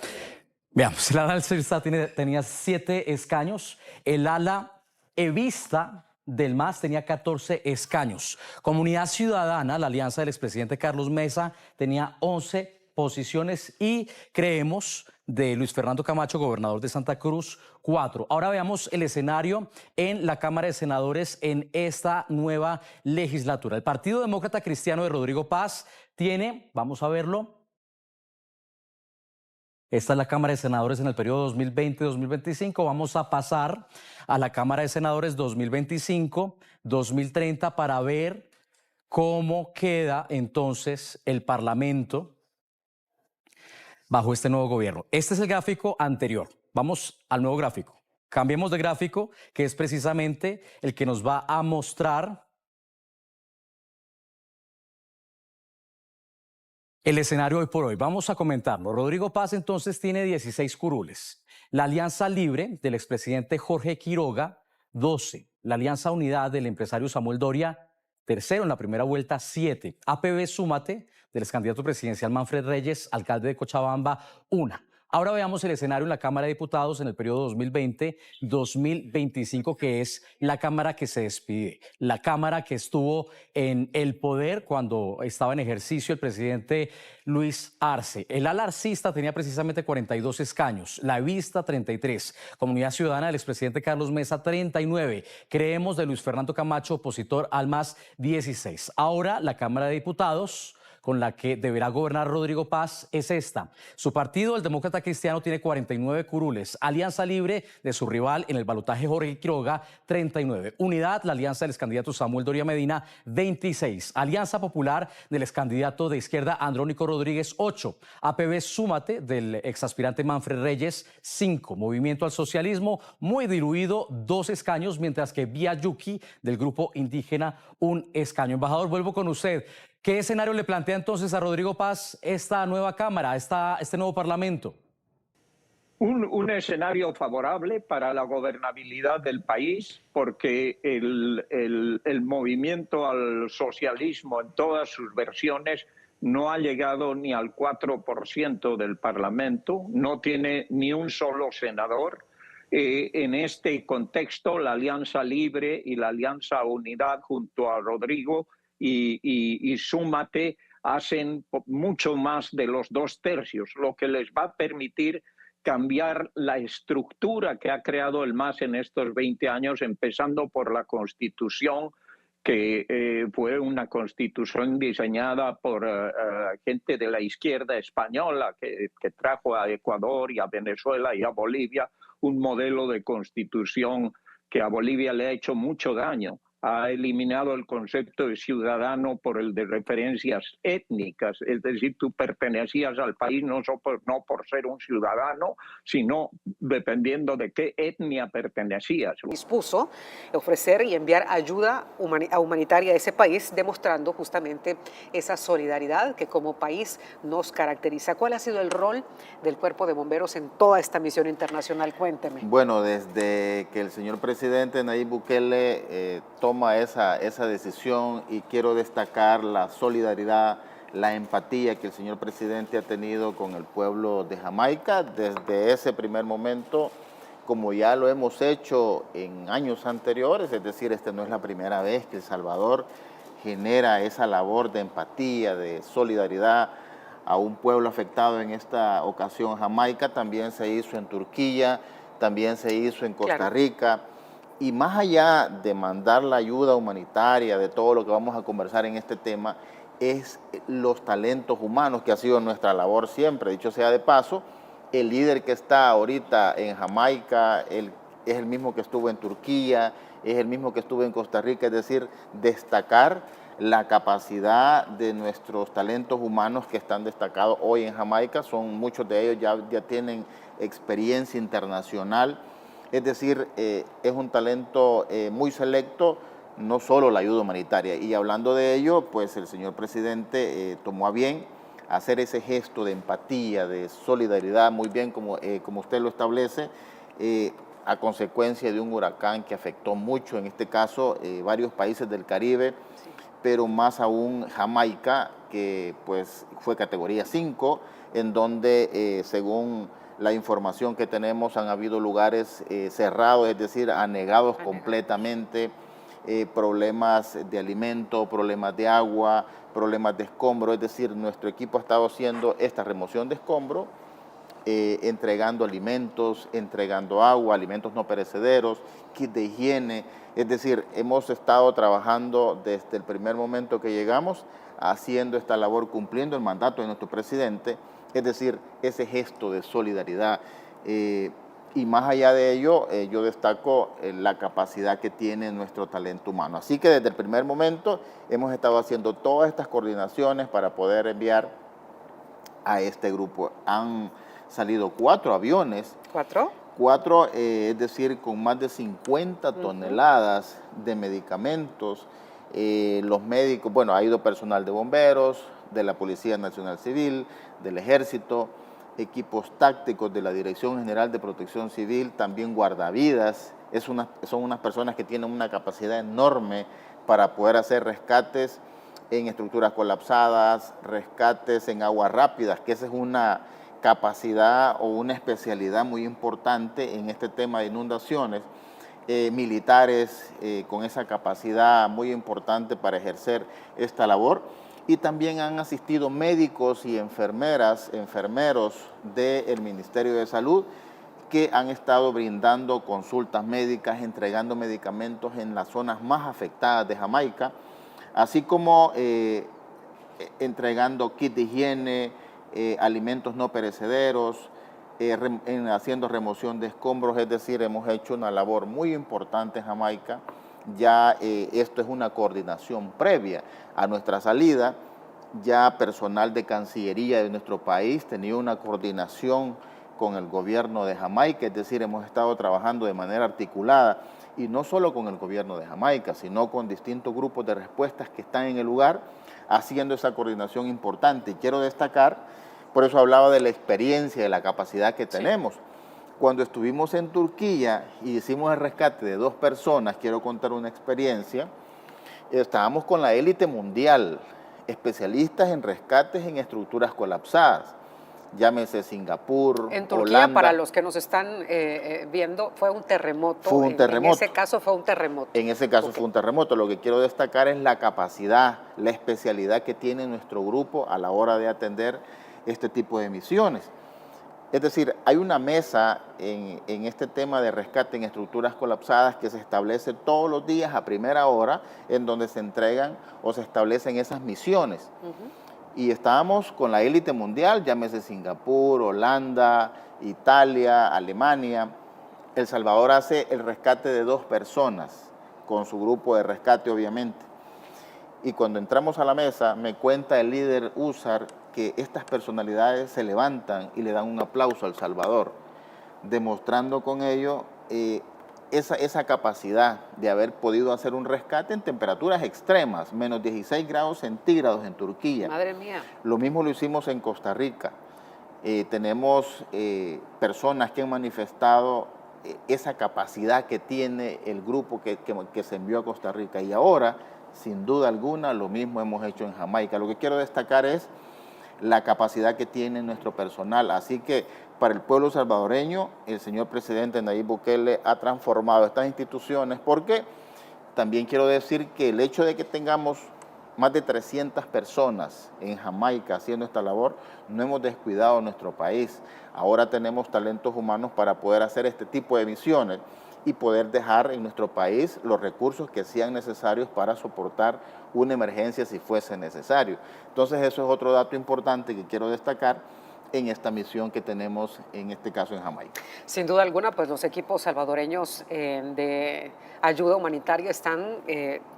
B: Veamos, el ala arcista tenía 7 escaños, el ala evista del MAS tenía 14 escaños. Comunidad Ciudadana, la alianza del expresidente Carlos Mesa, tenía 11 posiciones y creemos de Luis Fernando Camacho, gobernador de Santa Cruz, 4. Ahora veamos el escenario en la Cámara de Senadores en esta nueva legislatura. El Partido Demócrata Cristiano de Rodrigo Paz tiene, vamos a verlo, esta es la Cámara de Senadores en el periodo 2020-2025. Vamos a pasar a la Cámara de Senadores 2025-2030 para ver cómo queda entonces el Parlamento bajo este nuevo gobierno. Este es el gráfico anterior. vamos al nuevo gráfico. Cambiemos de gráfico, que es precisamente el que nos va a mostrar el escenario hoy por hoy. Vamos a comentarlo. Rodrigo Paz entonces tiene 16 curules. La Alianza Libre del expresidente Jorge Quiroga, 12. La Alianza Unidad del empresario Samuel Doria, tercero en la primera vuelta, 7. APB Súmate del ex candidato presidencial Manfred Reyes, alcalde de Cochabamba, 1. Ahora veamos el escenario en la Cámara de Diputados en el periodo 2020-2025, que es la Cámara que se despide, la Cámara que estuvo en el poder cuando estaba en ejercicio el presidente Luis Arce. El ala arcista tenía precisamente 42 escaños, la Evista 33, Comunidad Ciudadana del expresidente Carlos Mesa 39, Creemos de Luis Fernando Camacho, opositor al MAS 16. Ahora la Cámara de Diputados, con la que deberá gobernar Rodrigo Paz, es esta. Su partido, el Demócrata Cristiano, tiene 49 curules. Alianza Libre, de su rival en el balotaje Jorge Quiroga, 39. Unidad, la alianza del excandidato Samuel Doria Medina, 26. Alianza Popular, del excandidato de izquierda Andrónico Rodríguez, 8. APB Súmate, del exaspirante Manfred Reyes, 5. Movimiento al Socialismo, muy diluido, 2 escaños, mientras que Vía Yuki, del grupo indígena, 1 escaño. Embajador, vuelvo con usted. ¿Qué escenario le plantea entonces a Rodrigo Paz esta nueva Cámara, este nuevo Parlamento?
S: Un escenario favorable para la gobernabilidad del país, porque el movimiento al socialismo en todas sus versiones no ha llegado ni al 4% del Parlamento, no tiene ni un solo senador. En este contexto, la Alianza Libre y la Alianza Unidad junto a Rodrigo y Súmate hacen mucho más de los 2/3, lo que les va a permitir cambiar la estructura que ha creado el MAS en estos 20 años, empezando por la Constitución, que fue una constitución diseñada por gente de la izquierda española que trajo a Ecuador y a Venezuela y a Bolivia un modelo de constitución que a Bolivia le ha hecho mucho daño. Ha eliminado el concepto de ciudadano por el de referencias étnicas, es decir, tú pertenecías al país no por ser un ciudadano, sino dependiendo de qué etnia pertenecías.
U: Dispuso ofrecer y enviar ayuda humanitaria a ese país, demostrando justamente esa solidaridad que como país nos caracteriza. ¿Cuál ha sido el rol del Cuerpo de Bomberos en toda esta misión internacional? Cuénteme.
V: Bueno, desde que el señor presidente Nayib Bukele toma esa decisión, y quiero destacar la solidaridad, la empatía que el señor presidente ha tenido con el pueblo de Jamaica desde ese primer momento, como ya lo hemos hecho en años anteriores, es decir, esta no es la primera vez que El Salvador genera esa labor de empatía, de solidaridad a un pueblo afectado. En esta ocasión Jamaica, también se hizo en Turquía, también se hizo en Costa Rica. Y más allá de mandar la ayuda humanitaria, de todo lo que vamos a conversar en este tema, es los talentos humanos, que ha sido nuestra labor siempre. Dicho sea de paso, el líder que está ahorita en Jamaica es el mismo que estuvo en Turquía, es el mismo que estuvo en Costa Rica, es decir, destacar la capacidad de nuestros talentos humanos que están destacados hoy en Jamaica. Muchos de ellos ya tienen experiencia internacional. Es decir, es un talento muy selecto, no solo la ayuda humanitaria. Y hablando de ello, pues el señor presidente tomó a bien hacer ese gesto de empatía, de solidaridad, muy bien como usted lo establece, a consecuencia de un huracán que afectó mucho, en este caso, varios países del Caribe, pero más aún Jamaica, que pues fue categoría 5, en donde, según la información que tenemos, han habido lugares cerrados, es decir, anegados completamente, problemas de alimento, problemas de agua, problemas de escombro. Es decir, nuestro equipo ha estado haciendo esta remoción de escombro, entregando alimentos, entregando agua, alimentos no perecederos, kits de higiene. Es decir, hemos estado trabajando desde el primer momento que llegamos, haciendo esta labor, cumpliendo el mandato de nuestro presidente. Es decir, ese gesto de solidaridad. Y más allá de ello, yo destaco la capacidad que tiene nuestro talento humano. Así que desde el primer momento hemos estado haciendo todas estas coordinaciones para poder enviar a este grupo. Han salido 4 aviones. 4, es decir, con más de 50 toneladas de medicamentos. Los médicos, bueno, ha ido personal de bomberos, de la Policía Nacional Civil, del Ejército, equipos tácticos de la Dirección General de Protección Civil, también guardavidas. Son unas personas que tienen una capacidad enorme para poder hacer rescates en estructuras colapsadas, rescates en aguas rápidas, que esa es una capacidad o una especialidad muy importante en este tema de inundaciones. Militares con esa capacidad muy importante para ejercer esta labor, y también han asistido médicos y enfermeros del Ministerio de Salud que han estado brindando consultas médicas, entregando medicamentos en las zonas más afectadas de Jamaica, así como entregando kits de higiene, alimentos no perecederos, haciendo remoción de escombros. Es decir, hemos hecho una labor muy importante en Jamaica. Ya esto es una coordinación previa a nuestra salida. Ya personal de Cancillería de nuestro país tenía una coordinación con el gobierno de Jamaica, es decir, hemos estado trabajando de manera articulada, y no solo con el gobierno de Jamaica, sino con distintos grupos de respuestas que están en el lugar, haciendo esa coordinación importante. Y quiero destacar, por eso hablaba de la experiencia, de la capacidad que tenemos. Cuando estuvimos en Turquía y hicimos el rescate de 2 personas, quiero contar una experiencia, estábamos con la élite mundial, especialistas en rescates en estructuras colapsadas. Llámese Singapur,
U: en Turquía,
V: Holanda.
U: para los que nos están viendo, fue un terremoto.
V: Fue un terremoto.
U: En ese caso fue un terremoto.
V: En ese caso fue un terremoto. Lo que quiero destacar es la capacidad, la especialidad que tiene nuestro grupo a la hora de atender este tipo de misiones. Es decir, hay una mesa en este tema de rescate en estructuras colapsadas que se establece todos los días a primera hora, en donde se entregan o se establecen esas misiones. Y estábamos con la élite mundial, llámese Singapur, Holanda, Italia, Alemania. El Salvador hace el rescate de 2 personas, con su grupo de rescate obviamente. Y cuando entramos a la mesa, me cuenta el líder Usar que estas personalidades se levantan y le dan un aplauso al Salvador, demostrando con ello esa capacidad de haber podido hacer un rescate en temperaturas extremas, menos 16 grados centígrados en Turquía.
U: Madre mía.
V: Lo mismo lo hicimos en Costa Rica. Tenemos personas que han manifestado esa capacidad que tiene el grupo que se envió a Costa Rica. Y ahora, sin duda alguna, lo mismo hemos hecho en Jamaica. Lo que quiero destacar es la capacidad que tiene nuestro personal. Así que para el pueblo salvadoreño, el señor presidente Nayib Bukele ha transformado estas instituciones, porque también quiero decir que el hecho de que tengamos más de 300 personas en Jamaica haciendo esta labor, no hemos descuidado nuestro país. Ahora tenemos talentos humanos para poder hacer este tipo de misiones y poder dejar en nuestro país los recursos que sean necesarios para soportar una emergencia si fuese necesario. Entonces eso es otro dato importante que quiero destacar en esta misión que tenemos, en este caso en Jamaica. Sin
U: duda alguna, pues los equipos salvadoreños de ayuda humanitaria están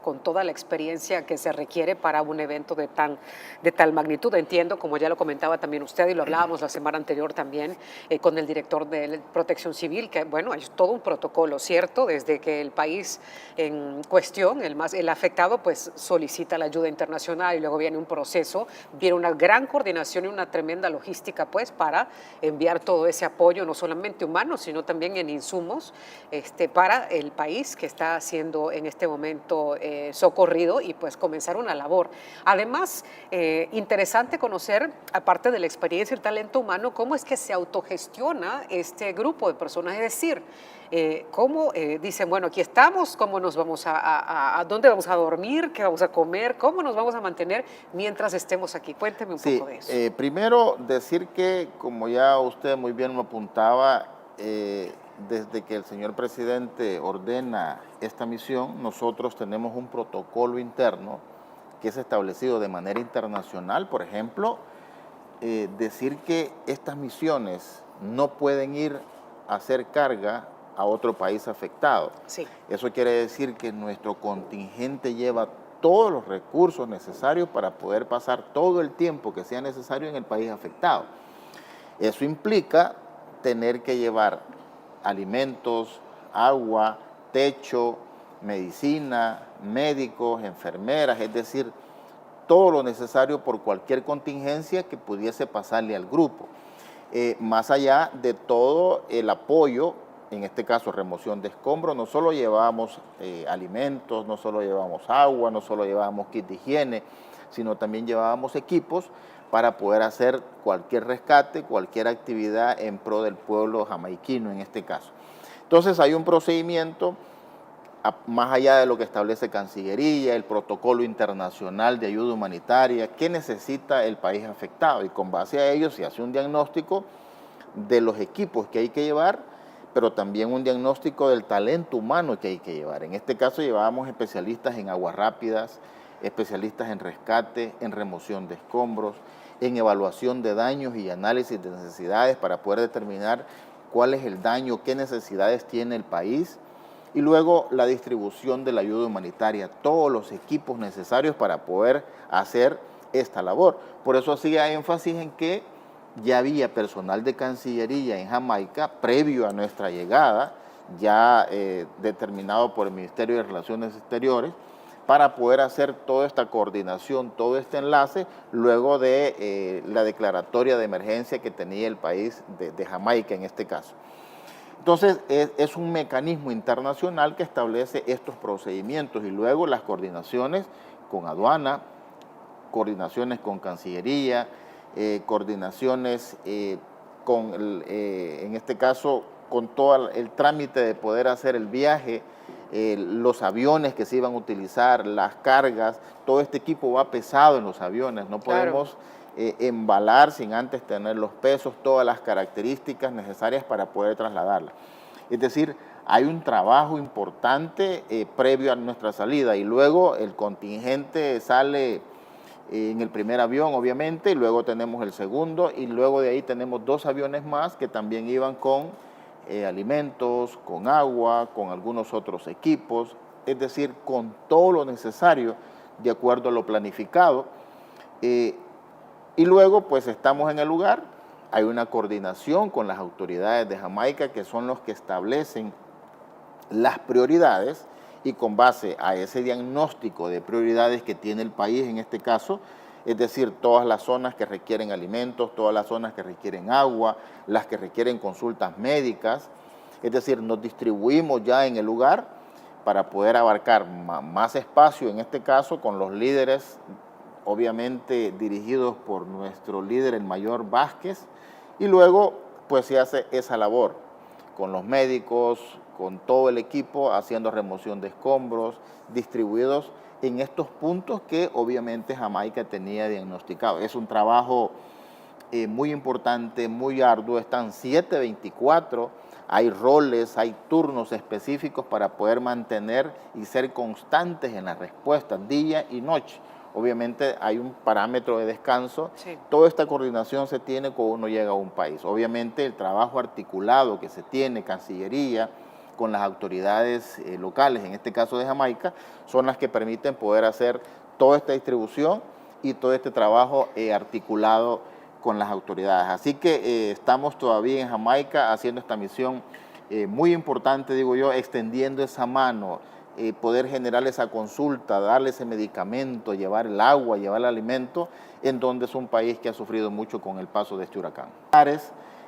U: con toda la experiencia que se requiere para un evento de tal magnitud. Entiendo, como ya lo comentaba también usted y lo hablábamos la semana anterior también con el director de Protección Civil, que bueno, hay todo un protocolo, ¿cierto? Desde que el país en cuestión, el afectado, pues solicita la ayuda internacional y luego viene un proceso, viene una gran coordinación y una tremenda logística pues para enviar todo ese apoyo, no solamente humano, sino también en insumos para el país que está siendo en este momento socorrido, y pues comenzar una labor. Además, interesante conocer, aparte de la experiencia y el talento humano, cómo es que se autogestiona este grupo de personas, es decir, cómo dicen, bueno, aquí estamos, cómo nos vamos a dónde vamos a dormir, qué vamos a comer, cómo nos vamos a mantener mientras estemos aquí. Cuénteme un poco de eso.
V: Primero, decir que, como ya usted muy bien lo apuntaba, desde que el señor presidente ordena esta misión, nosotros tenemos un protocolo interno que es establecido de manera internacional. Por ejemplo, decir que estas misiones no pueden ir a hacer carga a otro país afectado.
U: Sí.
V: Eso quiere decir que nuestro contingente lleva todos los recursos necesarios para poder pasar todo el tiempo que sea necesario en el país afectado. Eso implica tener que llevar alimentos, agua, techo, medicina, médicos, enfermeras, es decir, todo lo necesario por cualquier contingencia que pudiese pasarle al grupo. Más allá de todo el apoyo, en este caso remoción de escombros, no solo llevábamos alimentos, no solo llevábamos agua, no solo llevábamos kit de higiene, sino también llevábamos equipos para poder hacer cualquier rescate, cualquier actividad en pro del pueblo jamaiquino en este caso. Entonces hay un procedimiento más allá de lo que establece Cancillería, el protocolo internacional de ayuda humanitaria, qué necesita el país afectado, y con base a ello se hace un diagnóstico de los equipos que hay que llevar, pero también un diagnóstico del talento humano que hay que llevar. En este caso llevábamos especialistas en aguas rápidas, especialistas en rescate, en remoción de escombros, en evaluación de daños y análisis de necesidades para poder determinar cuál es el daño, qué necesidades tiene el país, y luego la distribución de la ayuda humanitaria, todos los equipos necesarios para poder hacer esta labor. Por eso hacía énfasis en que ya había personal de Cancillería en Jamaica previo a nuestra llegada, ya determinado por el Ministerio de Relaciones Exteriores, para poder hacer toda esta coordinación, todo este enlace, luego de la declaratoria de emergencia que tenía el país de Jamaica en este caso. Entonces, es un mecanismo internacional que establece estos procedimientos y luego las coordinaciones con aduana, coordinaciones con Cancillería, coordinaciones en este caso, con todo el trámite de poder hacer el viaje, los aviones que se iban a utilizar, las cargas, todo este equipo va pesado en los aviones, no podemos embalar sin antes tener los pesos, todas las características necesarias para poder trasladarla. Es decir, hay un trabajo importante previo a nuestra salida y luego el contingente sale en el primer avión, obviamente, y luego tenemos el segundo y luego de ahí tenemos 2 aviones más que también iban con alimentos, con agua, con algunos otros equipos, es decir, con todo lo necesario de acuerdo a lo planificado. Y luego pues estamos en el lugar, hay una coordinación con las autoridades de Jamaica que son los que establecen las prioridades y con base a ese diagnóstico de prioridades que tiene el país en este caso, es decir, todas las zonas que requieren alimentos, todas las zonas que requieren agua, las que requieren consultas médicas, es decir, nos distribuimos ya en el lugar para poder abarcar más espacio, en este caso con los líderes obviamente dirigidos por nuestro líder, el mayor Vázquez, y luego pues se hace esa labor con los médicos, con todo el equipo, haciendo remoción de escombros, distribuidos en estos puntos que obviamente Jamaica tenía diagnosticado. Es un trabajo muy importante, muy arduo, están 7/24, hay roles, hay turnos específicos para poder mantener y ser constantes en las respuestas, día y noche. Obviamente hay un parámetro de descanso. Sí. Toda esta coordinación se tiene cuando uno llega a un país. Obviamente el trabajo articulado que se tiene, Cancillería, con las autoridades locales, en este caso de Jamaica, son las que permiten poder hacer toda esta distribución y todo este trabajo articulado con las autoridades. Así que estamos todavía en Jamaica haciendo esta misión muy importante, digo yo, extendiendo esa mano, poder generar esa consulta, darle ese medicamento, llevar el agua, llevar el alimento, en donde es un país que ha sufrido mucho con el paso de este huracán.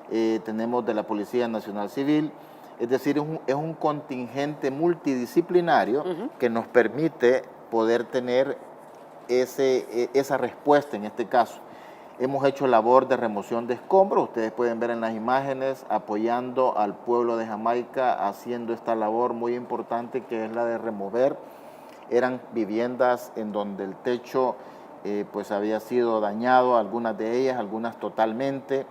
V: Tenemos de la Policía Nacional Civil, es decir, es un contingente multidisciplinario que nos permite poder tener esa respuesta en este caso. Hemos hecho labor de remoción de escombros, ustedes pueden ver en las imágenes, apoyando al pueblo de Jamaica, haciendo esta labor muy importante que es la de remover. Eran viviendas en donde el techo pues había sido dañado, algunas de ellas, algunas totalmente.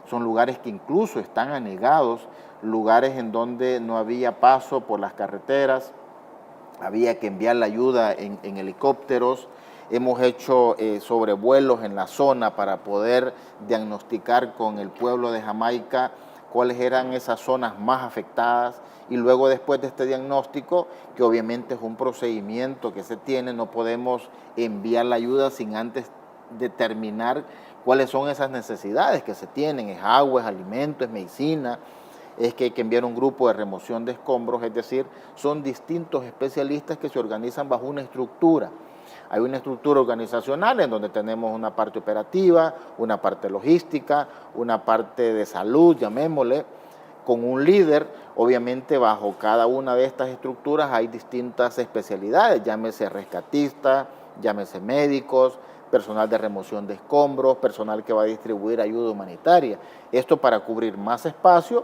V: Son lugares que incluso están anegados, lugares en donde no había paso por las carreteras, había que enviar la ayuda en helicópteros. Hemos hecho sobrevuelos en la zona para poder diagnosticar con el pueblo de Jamaica cuáles eran esas zonas más afectadas y luego después de este diagnóstico, que obviamente es un procedimiento que se tiene, no podemos enviar la ayuda sin antes determinar cuáles son esas necesidades que se tienen, es agua, es alimento, es medicina, es que hay que enviar un grupo de remoción de escombros, es decir, son distintos especialistas que se organizan bajo una estructura. Hay una estructura organizacional en donde tenemos una parte operativa, una parte logística, una parte de salud, llamémosle, con un líder. Obviamente bajo cada una de estas estructuras hay distintas especialidades, llámese rescatistas, llámese médicos, personal de remoción de escombros, personal que va a distribuir ayuda humanitaria. Esto para cubrir más espacio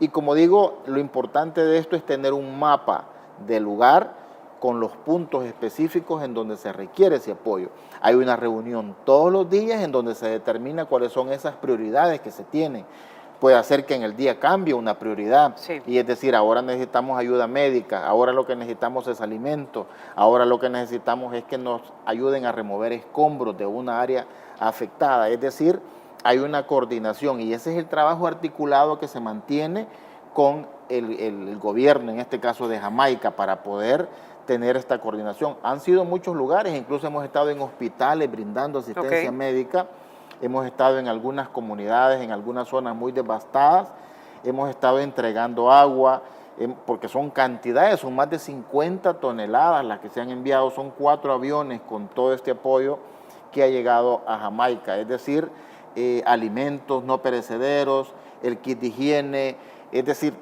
V: y, como digo, lo importante de esto es tener un mapa del lugar con los puntos específicos en donde se requiere ese apoyo. Hay una reunión todos los días en donde se determina cuáles son esas prioridades que se tienen. Puede hacer que en el día cambie una prioridad, y es decir, ahora necesitamos ayuda médica, ahora lo que necesitamos es alimento, ahora lo que necesitamos es que nos ayuden a remover escombros de una área afectada. Es decir, hay una coordinación y ese es el trabajo articulado que se mantiene con el gobierno, en este caso de Jamaica, para poder tener esta coordinación. Han sido muchos lugares, incluso hemos estado en hospitales brindando asistencia médica, hemos estado en algunas comunidades, en algunas zonas muy devastadas, hemos estado entregando agua, porque son cantidades, son más de 50 toneladas las que se han enviado, son 4 aviones con todo este apoyo que ha llegado a Jamaica, es decir, alimentos no perecederos, el kit de higiene, es decir,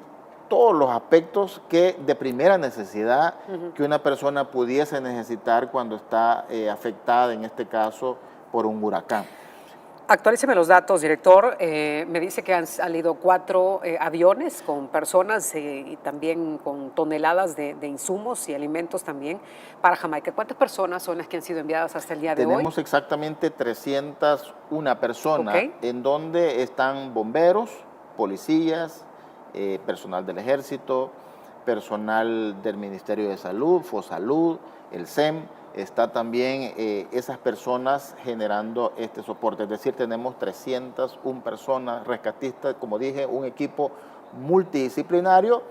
V: todos los aspectos que de primera necesidad que una persona pudiese necesitar cuando está afectada, en este caso, por un huracán.
U: Actualíceme los datos, director. Me dice que han salido 4 aviones con personas y también con toneladas de insumos y alimentos también para Jamaica. ¿Cuántas personas son las que han sido enviadas hasta el día de hoy?
V: Tenemos exactamente 301 personas, en donde están bomberos, policías, personal del Ejército, personal del Ministerio de Salud, FOSalud, el SEM. Está también esas personas generando este soporte. Es decir, tenemos 301 personas rescatistas, como dije, un equipo multidisciplinario.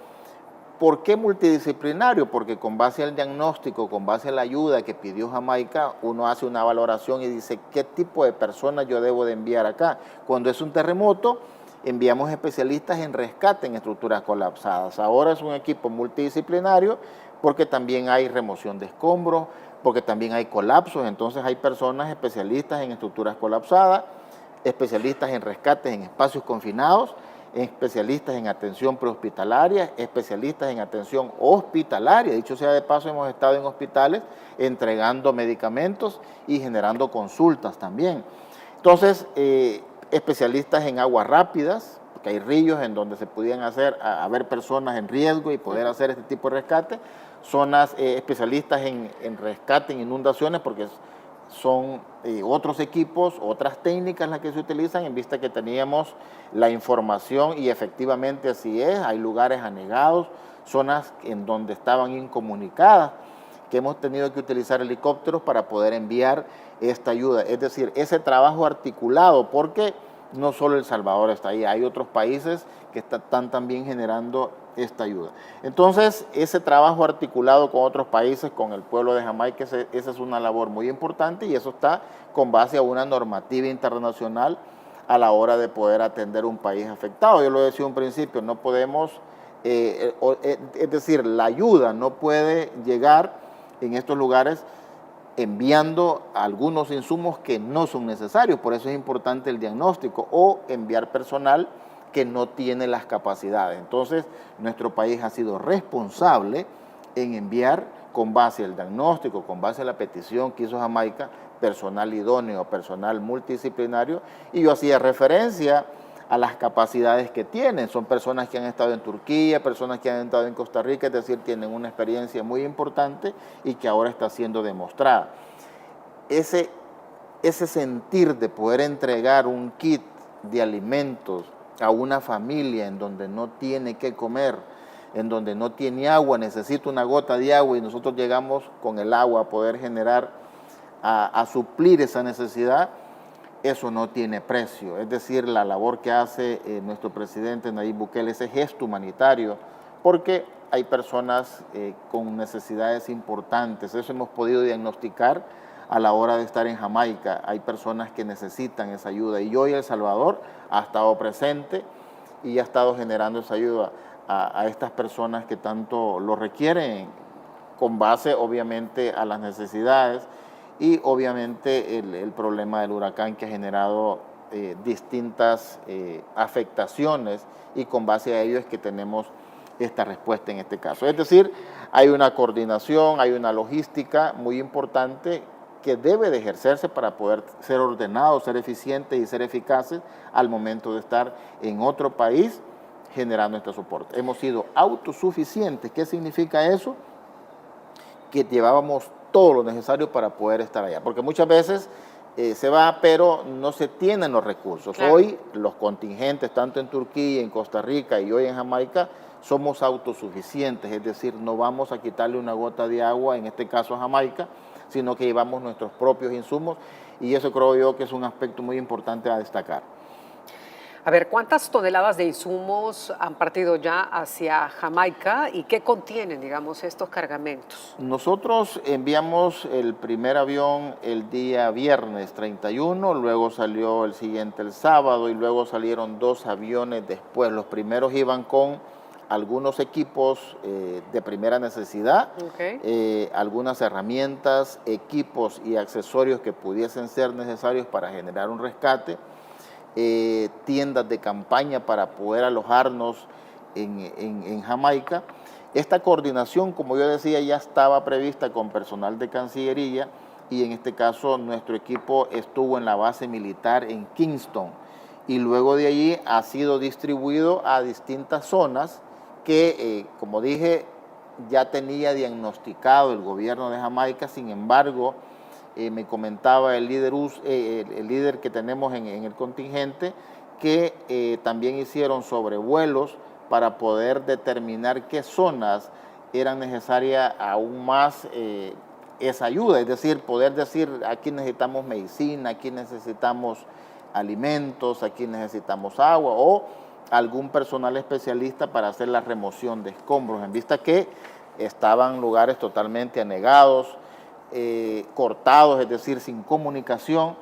V: ¿Por qué multidisciplinario? Porque con base al diagnóstico, con base a la ayuda que pidió Jamaica, uno hace una valoración y dice qué tipo de personas yo debo de enviar acá. Cuando es un terremoto, enviamos especialistas en rescate en estructuras colapsadas. Ahora es un equipo multidisciplinario porque también hay remoción de escombros, porque también hay colapsos, entonces hay personas especialistas en estructuras colapsadas, especialistas en rescates en espacios confinados, especialistas en atención prehospitalaria, especialistas en atención hospitalaria. Dicho sea de paso, hemos estado en hospitales entregando medicamentos y generando consultas también. Entonces, especialistas en aguas rápidas, porque hay ríos en donde se podían haber personas en riesgo y poder hacer este tipo de rescate. Zonas especialistas en rescate en inundaciones, porque son otros equipos, otras técnicas las que se utilizan, en vista que teníamos la información y efectivamente así es. Hay lugares anegados, zonas en donde estaban incomunicadas, que hemos tenido que utilizar helicópteros para poder enviar esta ayuda. Es decir, ese trabajo articulado, porque no solo El Salvador está ahí, hay otros países que están también generando esta ayuda. Entonces, ese trabajo articulado con otros países, con el pueblo de Jamaica, esa es una labor muy importante y eso está con base a una normativa internacional a la hora de poder atender un país afectado. Yo lo decía un principio, no podemos, es decir, la ayuda no puede llegar en estos lugares enviando algunos insumos que no son necesarios, por eso es importante el diagnóstico, o enviar personal que no tiene las capacidades. Entonces, nuestro país ha sido responsable en enviar, con base al diagnóstico, con base a la petición que hizo Jamaica, personal idóneo, personal multidisciplinario, y yo hacía referencia a las capacidades que tienen. Son personas que han estado en Turquía, personas que han estado en Costa Rica, es decir, tienen una experiencia muy importante y que ahora está siendo demostrada. Ese sentir de poder entregar un kit de alimentos a una familia en donde no tiene qué comer, en donde no tiene agua, necesita una gota de agua y nosotros llegamos con el agua a poder generar, a suplir esa necesidad, eso no tiene precio. Es decir, la labor que hace nuestro presidente Nayib Bukele, ese gesto humanitario, porque hay personas con necesidades importantes, eso hemos podido diagnosticar a la hora de estar en Jamaica. Hay personas que necesitan esa ayuda y hoy El Salvador ha estado presente y ha estado generando esa ayuda a estas personas que tanto lo requieren, con base obviamente a las necesidades y obviamente el problema del huracán que ha generado distintas afectaciones, y con base a ello es que tenemos esta respuesta en este caso. Es decir, hay una coordinación, hay una logística muy importante que debe de ejercerse para poder ser ordenados, ser eficientes y ser eficaces al momento de estar en otro país generando este soporte. Hemos sido autosuficientes. ¿Qué significa eso? Que llevábamos todo lo necesario para poder estar allá, porque muchas veces se va, pero no se tienen los recursos. Claro. Hoy los contingentes, tanto en Turquía, en Costa Rica y hoy en Jamaica, somos autosuficientes, es decir, no vamos a quitarle una gota de agua, en este caso a Jamaica, sino que llevamos nuestros propios insumos, y eso creo yo que es un aspecto muy importante a destacar.
U: A ver, ¿cuántas toneladas de insumos han partido ya hacia Jamaica y qué contienen, digamos, estos cargamentos?
V: Nosotros enviamos el primer avión el día viernes 31, luego salió el siguiente el sábado y luego salieron 2 aviones después. Los primeros iban con algunos equipos de primera necesidad, algunas herramientas, equipos y accesorios que pudiesen ser necesarios para generar un rescate, tiendas de campaña para poder alojarnos en Jamaica. Esta coordinación, como yo decía, ya estaba prevista con personal de Cancillería, y en este caso nuestro equipo estuvo en la base militar en Kingston, y luego de allí ha sido distribuido a distintas zonas que, como dije, ya tenía diagnosticado el gobierno de Jamaica. Sin embargo, me comentaba el líder que tenemos en el contingente que también hicieron sobrevuelos para poder determinar qué zonas eran necesarias aún más esa ayuda, es decir, poder decir aquí necesitamos medicina, aquí necesitamos alimentos, aquí necesitamos agua, o algún personal especialista para hacer la remoción de escombros, en vista que estaban lugares totalmente anegados, cortados, es decir, sin comunicación.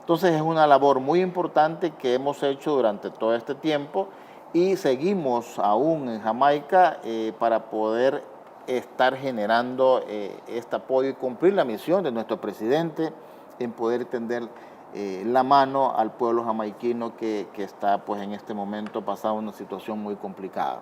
V: Entonces es una labor muy importante que hemos hecho durante todo este tiempo, y seguimos aún en Jamaica para poder estar generando este apoyo y cumplir la misión de nuestro presidente en poder tender la mano al pueblo jamaiquino que está pues en este momento pasando una situación muy complicada.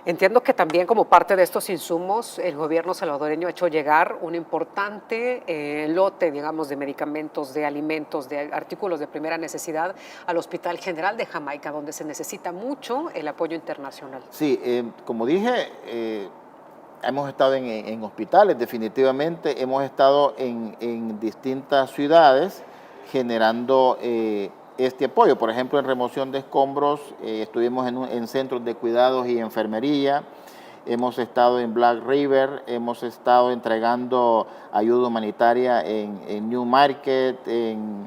U: Entiendo que también como parte de estos insumos el gobierno salvadoreño ha hecho llegar un importante lote, digamos, de medicamentos, de alimentos, de artículos de primera necesidad al Hospital General de Jamaica, donde se necesita mucho el apoyo internacional.
V: Sí, como dije, hemos estado en hospitales, definitivamente, hemos estado en distintas ciudades generando este apoyo. Por ejemplo, en remoción de escombros, estuvimos en centros de cuidados y enfermería, hemos estado en Black River, hemos estado entregando ayuda humanitaria en New Market, en